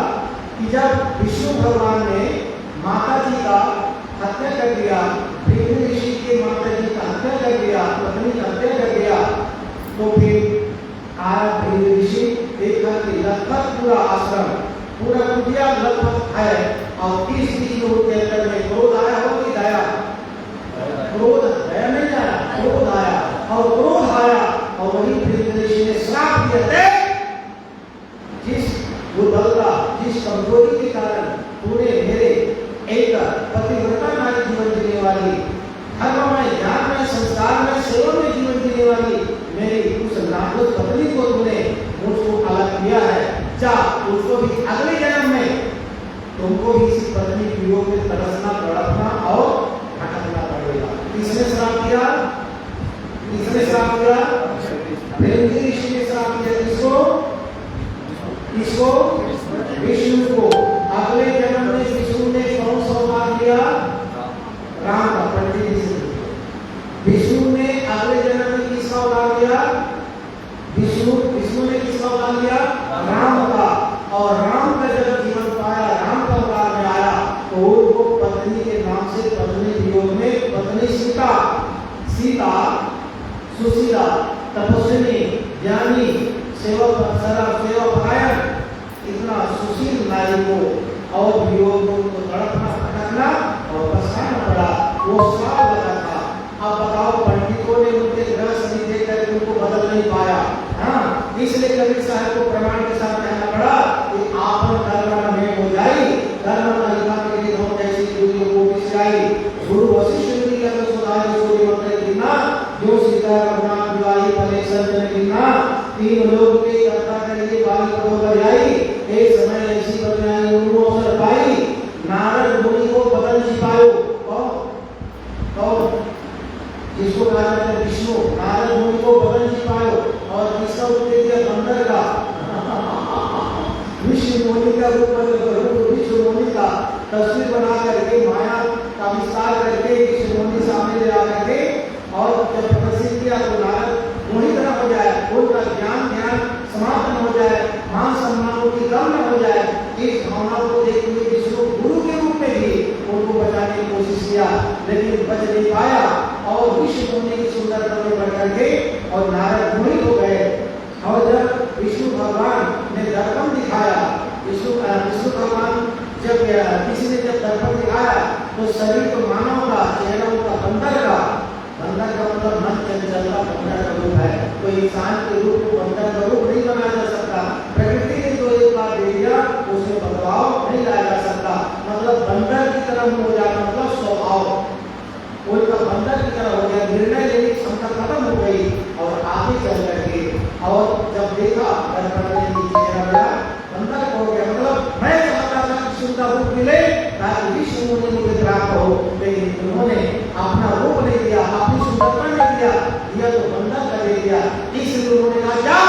कि जब विष्णु भगवान ने माता जी का हत्या कर दिया, भृगु ऋषि के माता जी का हत्या कर दिया, पत्नी का हत्या कर दिया, तो फिर भृगु ऋषि देखा कि लगभग पूरा आश्रम पूरा कुटिया लगभग है, और किस चीज को कहकर में क्रोध आया हो कि दया? क्रोध दया नहीं आया, क्रोध आया, और क्रोध आया, और वही भृगु ऋषि ने श्राप दिया, जिस दुर्बलता जिस कमजोरी के कारण पूरे मेरे एक पतिव्रता नारी जीवन जीने वाली, धर्ममय ज्ञानमय संस्कारमय सेवा में जीवन जीने वाली मेरी उस नागरिक पत्नी को तूने मुझको अलग किया है, जा उसको भी अगले जन्म में तुमको भी इसी पत्नी की वियोग में तरसना तड़पना और भटकना पड़ेगा। किसने श्राप दिया? किसने श्राप दिया? भृगु ऋषि ने श्राप दिया। किसको? किसको? विष्णु को। अगले जन्म में विष्णु ने कौन सा अवतार लिया? राम का। पंडित जी विष्णु ने अगले जन्म में किसका अवतार लिया? विष्णु ने किसका अवतार लिया? राम का। और राम का जब जीवन पाया, राम का अवतार में आया, तो उनको पत्नी के नाम से पत्नी वियोग में पत्नी सीता सुशीला तपस्विनी ज्ञानी सेवा परायण इतना सुशील नारी को और वियोग को तड़पना भटकना और पछताना पड़ा, वो श्राप लगा था। अब बताओ, पंडितों ने उनके ग्रह सही देखकर उनको बदल नहीं पाया। हाँ, इसलिए कबीर साहब को प्रमाण के साथ कहना पड़ा कि आपन कर्म में हो जाई, कर्म लिखा के लिए हो जैसी दूरियों को बिसराई। गुरु वशिष्ठ जी का तो सुधार सूर्य मंत्र गिना, जो सीता रघुनाथ विवाही पले संजन गिना, 3 लोग के कर्ता करिए बाली को बजाई, एक समय ऐसी बदनाई उनको अवसर पाई, नारद मुनि को बदल छिपायो। कौन? जिसको कहा जाता है विष्णु, नारद मुनि को बदल छिपायो, और किसका रूप दे दिया? बंदर का। विष्णु मुनि का रूप विष्णु मुनि का तस्वीर बना करके माया का विस्तार करके विष्णु मुनि सामने ले आकर के, और जब प्रसिद्ध किया तो नारद मुनि तरह हो जाए, उनका ज्ञान समाप्त न हो जाए, मान सम्मानों की कम न हो जाए, इस भावनाओं को देखते हुए विष्णु गुरु के रूप में भी उनको बचाने की कोशिश किया, लेकिन बच नहीं पाया, और विष्णु मुनि की सुंदरता में बढ़ करके और नारद मुनि हो गए। और जब विष्णु भगवान ने दर्पण दिखाया, विष्णु भगवान जब किसी ने जब दर्पण दिखाया, तो शरीर तो मानव का, चेहरा उनका बंदर का मतलब मन चंचलता बंदर का रूप है। तो इंसान के रूप को बंदर का रूप नहीं बनाया जा सकता। प्रकृति ने जो एक बार दे दिया उसमें बदलाव नहीं लाया जा सकता। मतलब बंदर की तरह हो जाना, मतलब स्वभाव उनका बंदर की तरह हो गया, निर्णय लेने की क्षमता लेकिन उन्होंने अपना रूप नहीं दिया, अपनी सुंदरता नहीं दिया, यह तो बंदा कर दिया। इसलिए उन्होंने कहा क्या,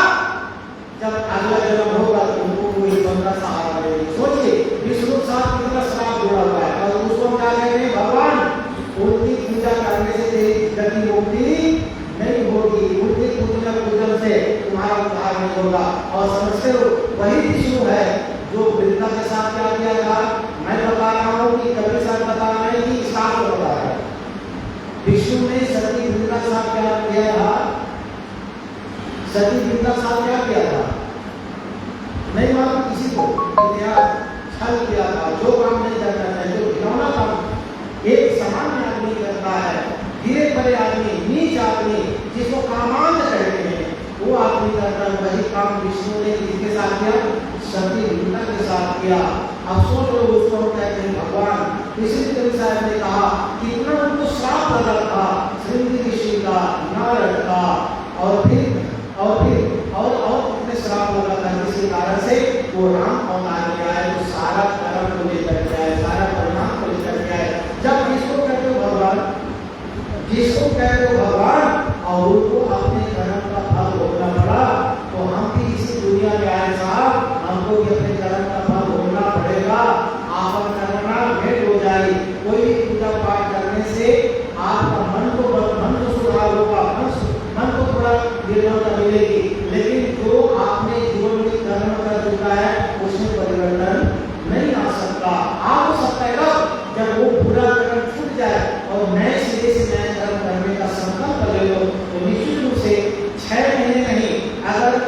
जब अगला जन्म होगा तो उनको कोई बंदा सहारा देगी। सोचिए विष्णु के साथ कितना श्राप जुड़ा हुआ है, और उसको क्या कह रहे हैं, भगवान उनकी पूजा करने से तेरी गति मुक्ति नहीं होगी, उनकी पूजन से तुम्हारा उद्धार नहीं होगा। और समझते हो वही विष्णु है जो वृंदा के साथ क्या किया था, मैं बता रहा हूँ कि कभी साथ बता रहे हैं कि साथ बता रहा है। विष्णु ने सती वृंदा के साथ क्या किया था, सती वृंदा के साथ क्या किया था, नहीं मालूम किसी को, इतिहास छल किया था, जो काम नहीं करना चाहिए, जो घिनौना काम एक सामान्य आदमी करता है, धीरे बड़े आदमी, नीच आदमी, जिसको कामांध कहते हैं, वो आदमी करता है, वही काम विष्णु ने किसके साथ किया, सती वृंदा के साथ किया। अब सोच लो उसको हम कहते हैं भगवान। इसी साहब ने कहा कि इतना उनको श्राप लगा था श्रृंगी ऋषि का, नारद का, और फिर कितने श्राप लगा था, जिसके कारण से वो राम अवतार किया है, वो सारा कर्म को लेकर के आए, सारा परिणाम को लेकर के आए। जब जिसको कहते हो भगवान, जिसको कहते हो भगवान, और उनको अपने कर्म का फल भोगना पड़ा, तो हम भी इसी दुनिया में आए साहब, हमको भी अपने कर्म का फल भोगना पड़ेगा। आपन करना भेंट हो जाए, कोई भी पूजा पाठ करने से आपका मन को सुधार होगा, मन को थोड़ा निर्मलता मिलेगी, लेकिन जो आपने जीवन में कर्म कर चुका है उसमें परिवर्तन नहीं आ सकता। आ हो सकता है जब वो बुरा कर्म छूट जाए और नए सिरे से नया कर्म करने का संकल्प ले लो, तो निश्चित रूप से 6 महीने नहीं, अगर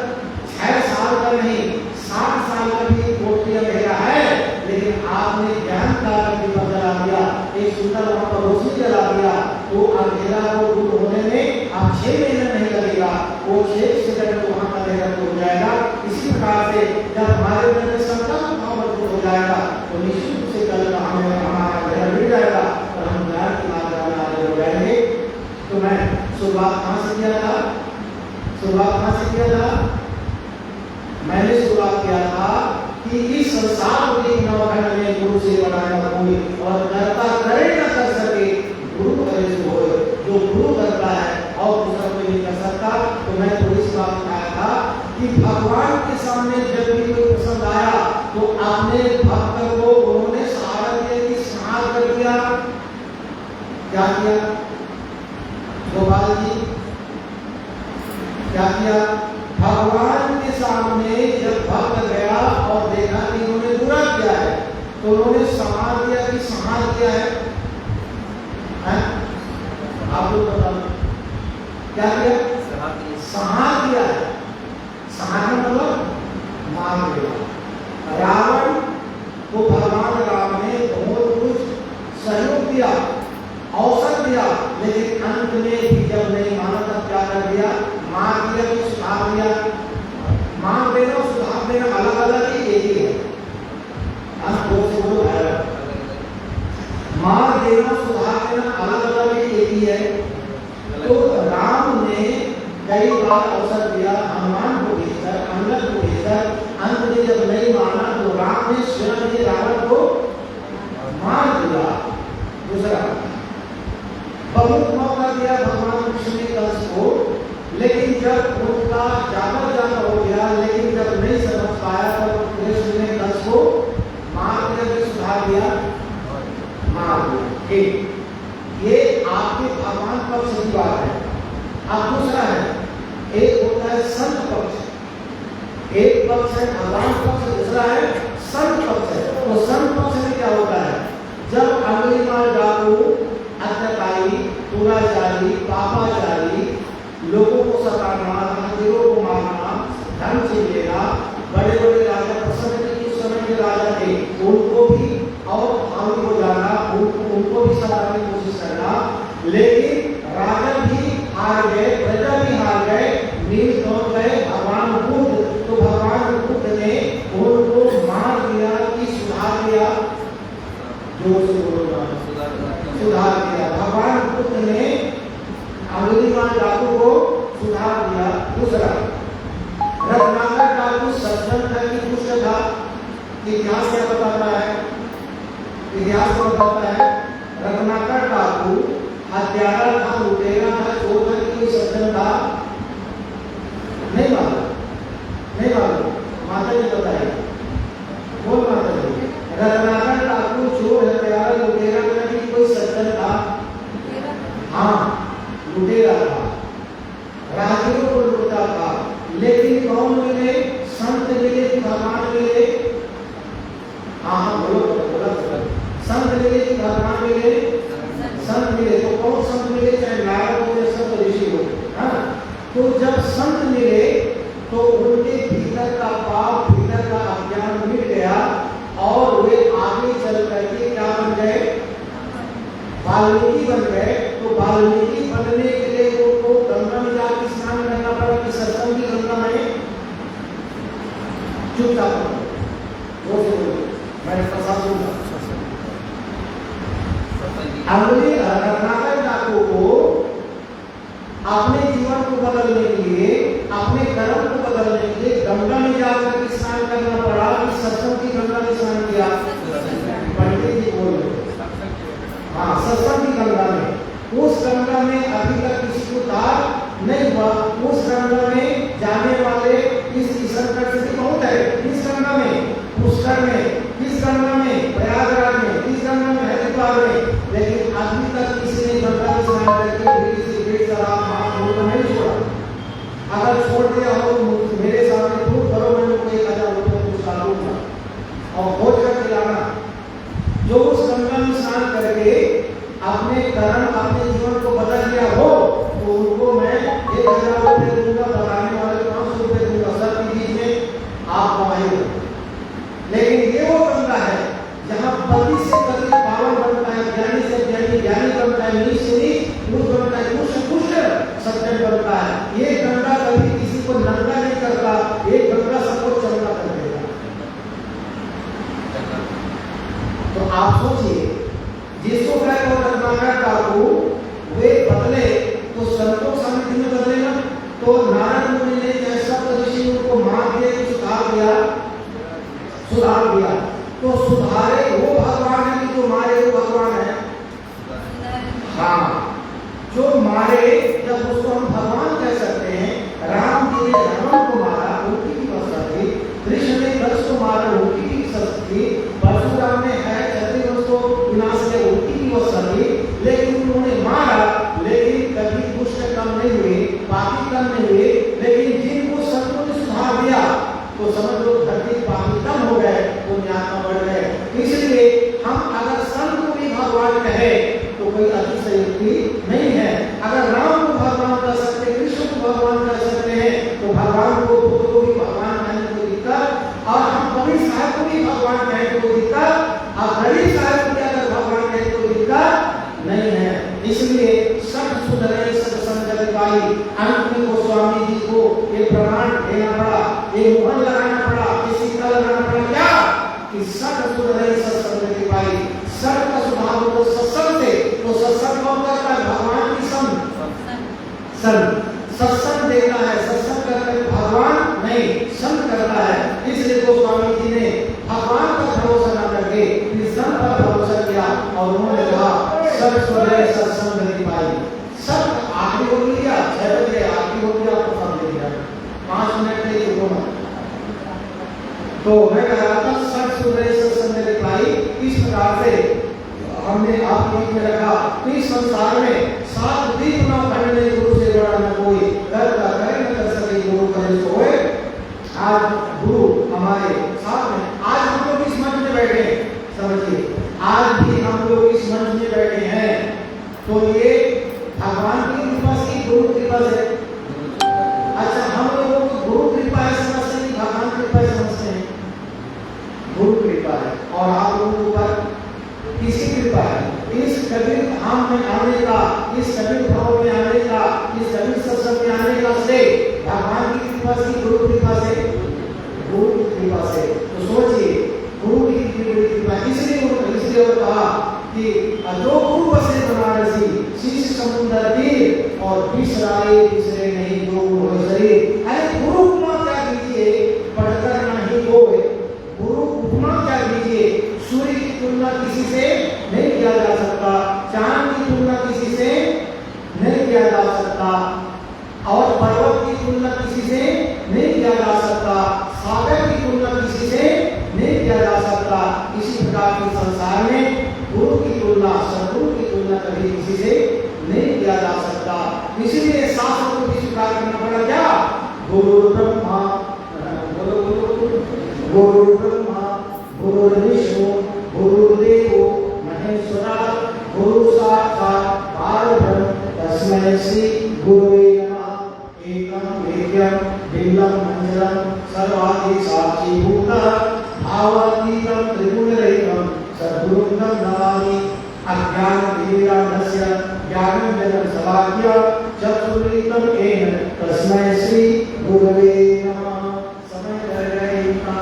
6 साल का नहीं, 7 साल का भी कोटि अंधेरा है, लेकिन आपने ज्ञान का दीपक जला दिया, एक सुंदर वहां पर रोशनी जला दिया, तो अंधेरा को दूर होने में आप 6 महीने नहीं लगेगा, वो 6 सेकंड में वहां का अंधेरा दूर हो जाएगा। इसी प्रकार से जब हमारे मन में संकल्प भाव मजबूत हो जाएगा, तो निश्चित रूप से कल हमें हमारा अंधेरा मिल जाएगा और हम ज्ञान की मात्रा में आगे हो जाएंगे। तो मैं शुरुआत कहाँ से किया था, मैंने शुरुआत किया था कि इस संसार के नवखंड में गुरु से बनाया कोई, और करता करे न कर सके गुरु करे सो होए, जो गुरु करता है और दूसरा कोई नहीं कर सकता। तो मैं थोड़ी सी बात बताया था कि भगवान के सामने जब भी कोई प्रसंग आया तो आपने भक्त को उन्होंने सहारा दिया कि स्नान कर दिया, क्या किया गोपाल जी, क्या किया, भगवान के सामने जब भक्त गया और देखा कि उन्होंने बुरा किया है, तो उन्होंने संहार दिया कि संहार किया है, आप लोग बताओ क्या किया, संहार किया है। संहार मतलब मार दिया। रावण को भगवान राम ने बहुत कुछ सहयोग दिया, अवसर दिया, लेकिन अंत में भी जब नहीं माना तब क्या कर दिया, मार दिया कि सुधार दिया। मार देना और सुधार देना अलग अलग ही एक ही है, मार देना सुधार देना अलग अलग ही एक ही है। तो राम ने कई बार अवसर दिया, हनुमान को भेजकर, अंगद को भेजकर, अंत में जब नहीं माना तो राम ने स्वयं ही रावण को मार दिया। दूसरा बहुत मौका दिया भगवान कृष्ण ने कंस को, लेकिन जब उनका जाना हो गया, लेकिन जब नहीं समझ पाया तो कृष्ण ने कंस को मार दिया, सुधार दिया, मार दिया। ठीक, ये आपके भगवान पक्ष की बात है। अब दूसरा है, एक होता है संत पक्ष, एक पक्ष है भगवान पक्ष, दूसरा है संत पक्ष है। तो संत पक्ष में क्या होता है, जब अंगुलीमाल डाकू, अत्याचारी, दुराचारी, पापाचारी लोगों को सताना, मंदिरों को मारना, धन छीन लेना, बड़े बड़े राजा प्रसन्न के उस समय के राजा थे, उनको भी और हावी हो जाना, उनको भी सताने की कोशिश करना, लेकिन राजा भी हार गए, प्रजा भी हार गए, नील तोड़ गए भगवान बुद्ध। तो भगवान बुद्ध ने उनको मार दिया कि सुधार दिया, जोर से बोलो, सुधार दिया। भगवान बुद्ध ने अंगुलीमाल डाकू को सुधार दिया। दूसरा रत्नाकर डाकू सज्जन था कि दुष्ट था, इतिहास क्या बताता है, इतिहास बताता है रत्नाकर डाकू हत्यारा था, लुटेरा था, चोर था, कोई सज्जन था? नहीं मालूम, नहीं मालूम। माता जी बताइए, बोल माता जी। रत्नाकर डाकू चोर हत्यारा लुटेरा था कि कोई सज्जन था? हाँ, लुटेरा था, राजू को लूटा था। लेकिन कौन मिले? संत मिले, भगवान मिले। हाँ बोलो बोलो बोलो। संत मिले कि भगवान मिले? संत मिले। तो कौन संत मिले? चाहे नारद हो या संत ऋषि हो। हाँ, तो जब संत मिले तो उनके भीतर का पाप, भीतर का अज्ञान मिट गया और वे आगे चल करके क्या बन गए? वाल्मीकि बन गए। तो वाल्मीकि बनने के लिए उनको गंगा में जाकर स्नान करना पड़ा कि सत्संग की गंगा में? चुपचाप मैंने प्रसाद दूंगा। रत्नाकर डाकू को अपने जीवन को बदलने के लिए, अपने कर्म को बदलने के लिए गंगा में जाकर स्नान करना पड़ा कि सत्संग की गंगा में स्नान किया? पंडित जी बोल रहे। हाँ, सत्संग की गंगा में। उस गंगा में अभी तक किसी को तार नहीं हुआ। उस गंगा में जाने वाले इस संकट से बहुत है। इस गंगा में, पुष्कर में, किस गंगा में? प्रयागराज में, किस गंगा में? हरिद्वार में। लेकिन अभी तक किसी ने गंगा में स्नान करके बीड़ी सिगरेट शराब मांस नहीं छोड़ा। अगर छोड़ दिया हो तो मेरे सामने प्रूफ करो, मैं उनको 1000 रुपये कुछ डालूंगा और खोज कर दिलाना। जो उस गंगा में स्नान करके अपने कर्म, अपने जीवन को बदल दिया हो तो उनको मैं 1000 रुपये दूंगा, बताने वाले 500 रुपये दूंगा। सब की बीच में आप कमाइए। लेकिन ये वो गंगा है जहाँ पति से पति पावन बनता है, ज्ञानी से ज्ञानी ज्ञानी बनता है, नीच से नीच मूर्ख बनता है, कुछ से कुछ सज्जन बनता है। ये गंगा कभी किसी को नंगा नहीं करता, ये गंगा सबको चंगा कर देगा। तो आप सोचिए, जिसको कहते हो रत्नाकर डाकू वे बदले तो संतों समिति में बदलेगा। तो नारद मुनि ने जैसा ऋषि उनको मार दिया, सुधार दिया, सुधार दिया। तो सुधारे वो भगवान है कि जो मारे वो भगवान है? हाँ, जो मारे, जब उसको हम भगवान कह सकते हैं। राम जी ने रावण को मारा, उनकी भी वर्षा थी। कृष्ण ने कंस को मारा, उनकी भी वर्षा थी। परशुराम ने है क्षत्रिय को विनाश किया, उनकी भी वर्षा थी। लेकिन उन्होंने मारा, लेकिन कभी दुष्ट कम नहीं हुए, पापी कम नहीं हुए। लेकिन जिनको सत्यों ने सुधार दिया तो समझ लो धरती पापी कम हो गए, पुण्यात्मा बढ़ गए। इसलिए हम अगर संत को भी भगवान कहे तो कोई अतिशयोक्ति नहीं है। अगर राम को भगवान कह सकते, कृष्ण को भगवान कह सकते हैं, तो भगवान को, बुद्ध को भी भगवान कहने को दिक्कत। और हम कबीर साहब को भी भगवान कहने को दिक्कत, और गरीब साहब को भी अगर भगवान कहने को दिक्कत नहीं है। इसलिए सब सुधरे सब संजय पाई। अंत में गोस्वामी जी को ये प्रमाण देना पड़ा, ये मोहन लगाना पड़ा, ये सिक्का लगाना पड़ा। क्या कि सब सुधरे सब संजय पाई। सब का सुधार हो सत्संग से। तो सत्संग कौन करता है? भगवान की संत सत्संग देता है। सत्संग करता है भगवान नहीं, संत करता है। इसलिए गोस्वामी जी ने भगवान का भरोसा न करके संत पर भरोसा किया और उन्होंने कहा सब सुधरे सत्संग नहीं पाई। सब आखिरी हो गया, 6 बजे आखिरी हो गया, आपको सब दे दिया, 5 मिनट के लिए होना। तो मैं कह रहा था सब सुधरे सत्संग नहीं पाई। इस प्रकार से हमने आपके बीच में रखा। इस संसार में 7 दीप न पढ़ने गुरु से बड़ा न कोई, कर का करे न कर सके गुरु करे सोए। आज गुरु हमारे साथ में, आज हम लोग इस मंच में बैठे हैं, समझिए आज भी हम लोग इस मंच में बैठे हैं तो ये भगवान की कृपा से, गुरु कृपा से। अच्छा, हम लोगों को गुरु कृपा है समझते हैं, भगवान कृपा है समझते हैं? गुरु कृपा है। और आप लोगों के ऊपर किसी कृपा है? इस कबीर धाम में आने का, इस कबीर भाव में आने का, इस कबीर सत्संग में आने का श्रेय भगवान की कृपा से, गुरु कृपा से? गुरु की कृपा से। तो सोचिए, गुरु की कृपा। इसलिए वो कहा कि जो गुरु बसे बनारसी, शीश समुद्र तीर और बिसराए बिसरे नहीं जो गुरु शरीर। अरे गुरु उपमा क्या कीजिए, पढ़कर नहीं होए। गुरु उपमा क्या कीजिए, सूर्य की तुलना किसी से नहीं किया जा सकता, चांद की तुलना किसी से नहीं किया जा सकता, और पर्वत की तुलना किसी से नहीं किया जा सकता, सागर की तुलना किसी से नहीं किया जा सकता। इसी प्रकार के संसार में गुरु की तुलना, सद्गुरु की तुलना कभी किसी से नहीं किया जा सकता। इसलिए शास्त्र को भी स्वीकार करना पड़ा। क्या? गुरु ब्रह्मा, गुरु ब्रह्मा, गुरु विष्णु, गुरुदेव महेश्वरा, गुरु साक्षात् परब्रह्म, तस्मै श्री गुरुवे नमः। एकं वेद्यं बिल्लं मंजरं सर्वादि साक्षी भूतः भावातीतं त्रिगुणरहितं सद्गुरुं नमामि। अज्ञानतिमिरान्धस्य ज्ञानञ्जनं शलाकया चक्षुरुन्मीलितं येन तस्मै श्री गुरुवे नमः। समय रह गए इतना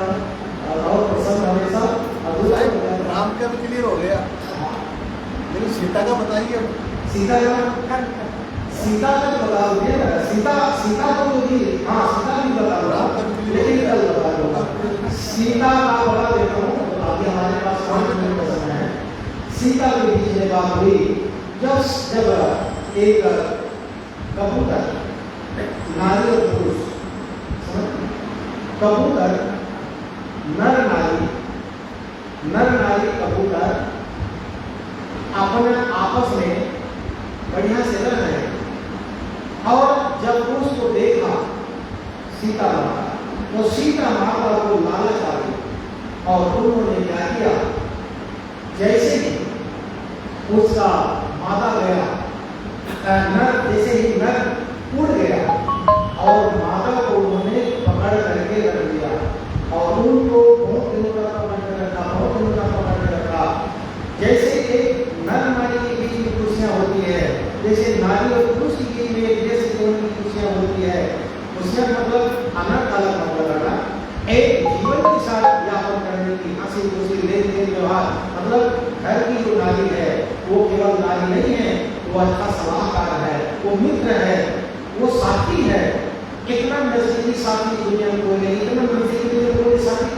और प्रसन्न हमेशा अद्भुत है। राम का भी क्लियर हो गया, लेकिन सीता का बताइए। सीता का सीता का बता दिया ना, सीता को तो भी, हाँ सीता भी बता दो, लेकिन कल बता दो। सीता का बता देता हूँ, अभी हमारे पास 5 मिनट का समय है। सीता के बीच में बात हुई जब एक कबूतर, नारी और पुरुष, कबूतर नर नारी कबूतर अपने आपस में बढ़िया से लड़ रहे। और जब पुरुष को देखा सीता माता, तो सीता माता को लालच आ गई और उन्होंने क्या किया, जैसे ही उसका मादा गया, नर जैसे ही नर उड़ गया और मादा को उन्होंने पकड़ करके रख दिया और उनको बहुत दिनों तक पकड़ के रखा, बहुत दिनों तक पकड़ के रखा। जैसे एक नर नारी के बीच में कुर्सियां होती है, जैसे नारी और पुरुष के बीच में जैसे दोनों की कुर्सियां होती है, कुर्सियां मतलब अलग अलग मतलब है, एक जीवन के साथ व्यापन करने की हंसी खुशी लेन देन व्यवहार, मतलब घर की जो नारी है वो केवल नारी नहीं है, वो अच्छा सलाहकार है, वो मित्र है, वो साथी है। कितना नजदीकी साथी दुनिया में कोई नहीं, इतना नजदीकी दुनिया में कोई साथी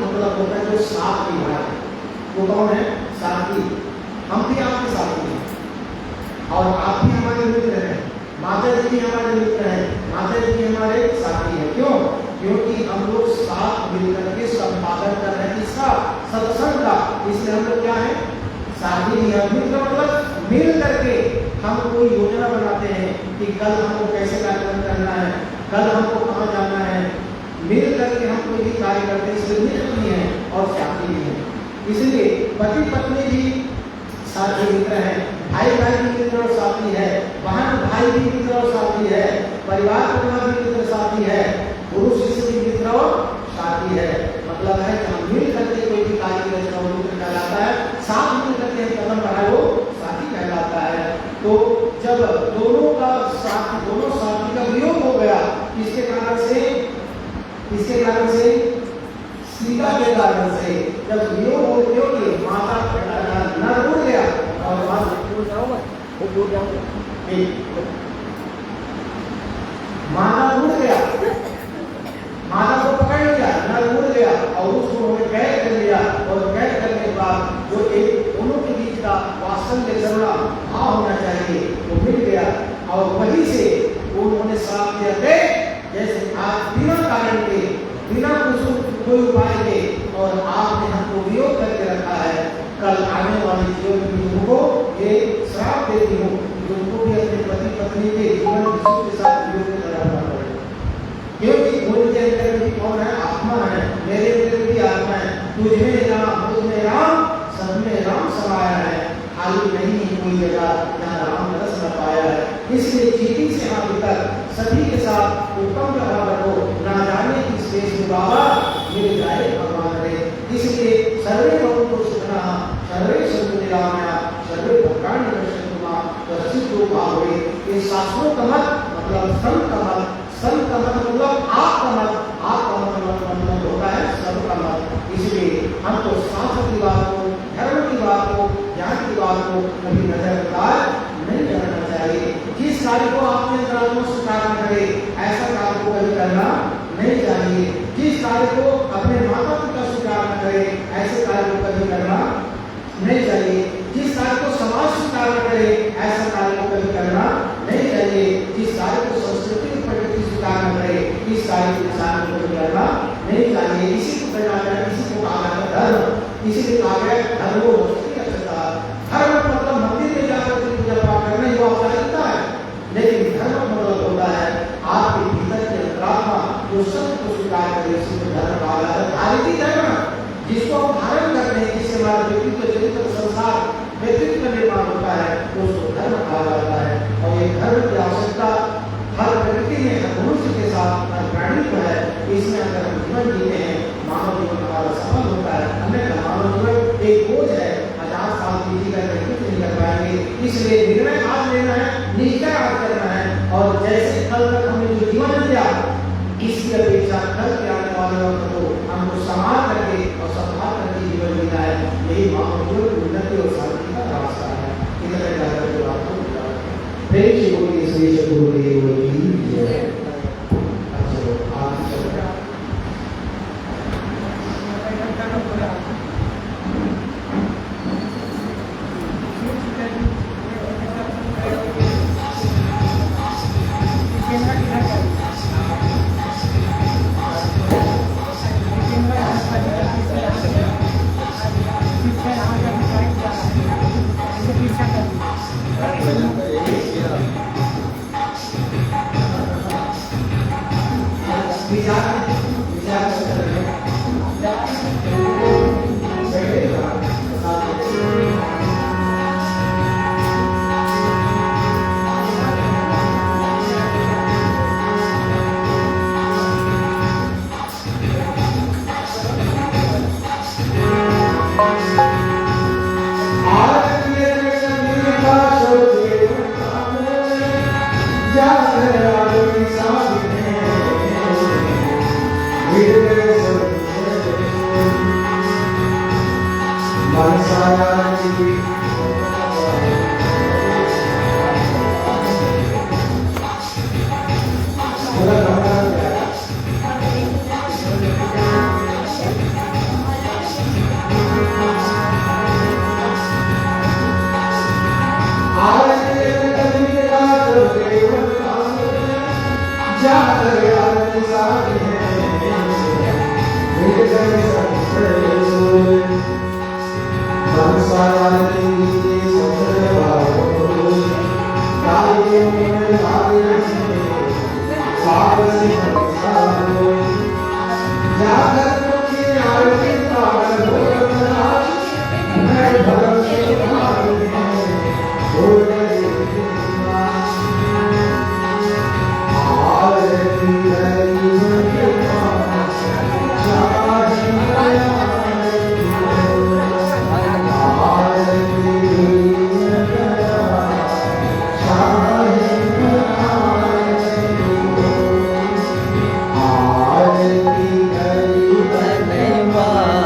मतलब होता है जो साथ निभाए। वो कौन है? साथी। हम भी आपके साथी हैं और आप भी हमारे मित्र हैं, माता जी भी हमारे मित्र हैं, माता जी भी हमारे साथी हैं। क्यों? क्योंकि हम लोग साथ मिलकर के संपादन कर रहे हैं किसका? सत्संग का। इसलिए हम लोग क्या है? साथी है। मित्र मतलब मिल करके हम कोई योजना बनाते हैं कि कल हमको कैसे कार्यक्रम करना है, कल हमको कहाँ जाना है, मिल करके हम कोई भी कार्य करते हैं। इसलिए मित्र भी हैं और साथी भी हैं। इसलिए पति पत्नी भी साथी मित्र हैं, भाई भी मित्र और साथी है, बहन भाई भी मित्र और साथी है, परिवार भी मित्र साथी है, गुरु शिष्य भी मित्र और साथी है। मतलब है कि हम मिल करके कोई भी कार्य की रचना मित्र कहलाता है, साथ मिल करके कदम बढ़ाए वो साथी कहलाता है। तो जब दोनों साथी का वियोग हो गया, इसके कारण से सीता के कारण से जब वियोग हो गया कि माता नर उड़ गया और माता उड़ गया, माता को पकड़ लिया, नर उड़ गया और उसको उन्होंने कैद कर लिया। और कैद करने के बाद जो एक दोनों के बीच का वात्सल्य करुणा भाव होना चाहिए वो मिल गया और वहीं से उन्होंने श्राप दिया गए जैसे आज बिना कारण के, बिना कोई उपाय के और आपने हमको वियोग करके रखा है, कल आने वाली जीवन की तुमको ये श्राप देती हूँ, तुमको भी अपने पति पत्नी के जीवन विषयों के साथ वियोग करना पड़ेगा। क्योंकि उनके अंदर भी कौन है? आत्मा है, मेरे अंदर भी आत्मा है। तुझमें राम, मुझमें राम, सब में राम समाया है। खाली नहीं है कोई जगह जहाँ राम रस न पाया है। इसलिए चीटी से अभी तक सभी के साथ उत्तम व्यवहार रखो, ना जाने किस देश में बाबा मिल जाए भगवान रे। इसलिए सर्वे भवन्तु सुखिनः, सर्वे सन्तु निरामया, सर्वे भद्राणि पश्यन्तु मा कश्चित् दुःखं भवेत्। ये शास्त्रों का मत मतलब संत का मत, संत का मत मतलब आपका मत, आपका मतलब होता है सबका मत। इसलिए हमको शास्त्र की बात को, धर्म की बात को, ज्ञान की बात को कभी नजरअंदाज नहीं करना चाहिए। जिस कार्य को आपने अंतराल में स्वीकार न करे ऐसा कार्य को कभी करना नहीं चाहिए। जिस कार्य को अपने माता पिता स्वीकार न करे ऐसे कार्य को कभी करना नहीं चाहिए। चले जाते हैं, इसी को कहा जाता है धर्म। इसीलिए कहा गया धर्मो वस्तु अक्षता। धर्म मतलब मंदिर में जाकर के पूजा पाठ करना ही औपचारिकता है, लेकिन धर्म मतलब होता है आपके भीतर की अंतरात्मा जो सत्य को स्वीकार करे, उसी को धर्म कहा जाता है। भारतीय धर्म जिसको हम धारण करते हैं, जिससे हमारा व्यक्तित्व चरित्र संसार व्यक्तित्व निर्माण होता है, तो उसको धर्म कहा जाता है। और ये धर्म की आवश्यकता हर प्रकृति में, हर मनुष्य के साथ, हर प्राणी को है। इसमें अगर हम जीवन जीते हैं, मानव जीवन हमारा सफल होता है। अन्यथा मानव जीवन एक बोझ है, 1000 साल बीती कर कुछ नहीं कर पाएंगे। इसलिए निर्णय आज लेना है, निश्चय आज करना है, और जैसे कल तक हमने जो जीवन दिया, इसकी अपेक्षा कल के आने वाले वक्त को हमको संभाल करके और संभाल करके जीवन जीना है। यही मानव जीवन की उन्नति और शांति का रास्ता है। इधर जाकर के आपको प्रेम से बोलिए श्री सद्गुरुदेव की जय। अच्छा आप चलो धन्यवाद।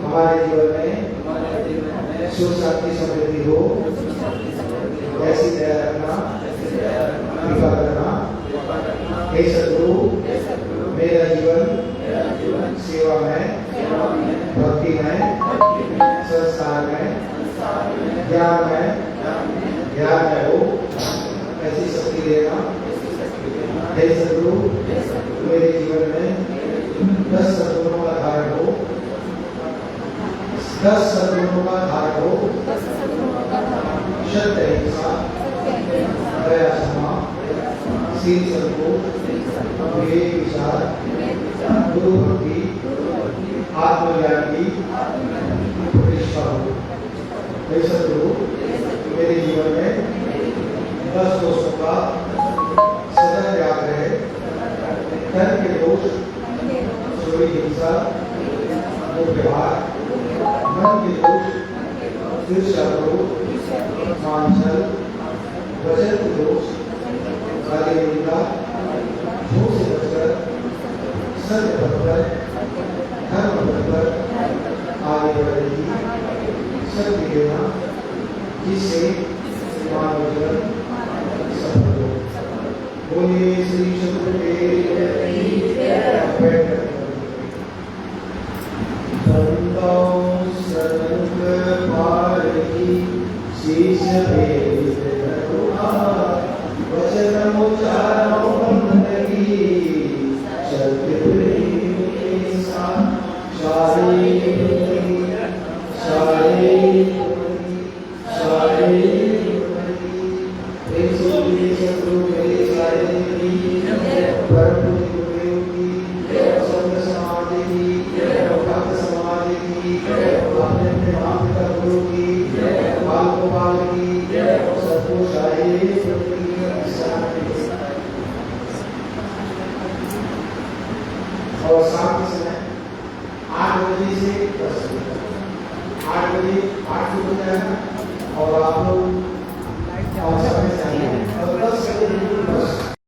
हमारे जीवन में सुख शांति समृद्धि हो, ऐसी दया रखना, कृपा करना। हे सद्गुरु, मेरा जीवन सेवा में, भक्ति में, संस्कार में, ज्ञान में हो, ऐसी शक्ति देना। हे सद्गुरु, मेरे जीवन में 10 सद्गुणों का धारण हो, 10 सद्गुणों का धारण हो। सत्य अहिंसा, दया क्षमा, शील संतोष, विवेक विचार, गुरु भक्ति, आत्मज्ञान की प्रतिष्ठा हो। हे सद्गुरु, मेरे जीवन में 10 दोषों का सदा त्याग रहे। धन के दोष, चोरी हिंसा, दुर्व्यवहार, मन के दोष, ईर्ष्या क्रोध, मान छल, वचन के दोष, गाली निंदा, झूठ से बचकर, सत्य पथ पर, धर्म पथ पर आगे बढ़ने की शक्ति देना, जिससे मानव जीवन सफल हो। बोलिए श्री सतगुरुदेव की जय। शीश भेद वचन उच्चारो बंदगी, सत्य प्रेम के साथ और शाम के समय 8 बजे से 10 बजे, 8 बजे 8 शुरू हो जाएगा और आप लोग समय से आइए और 10 बजे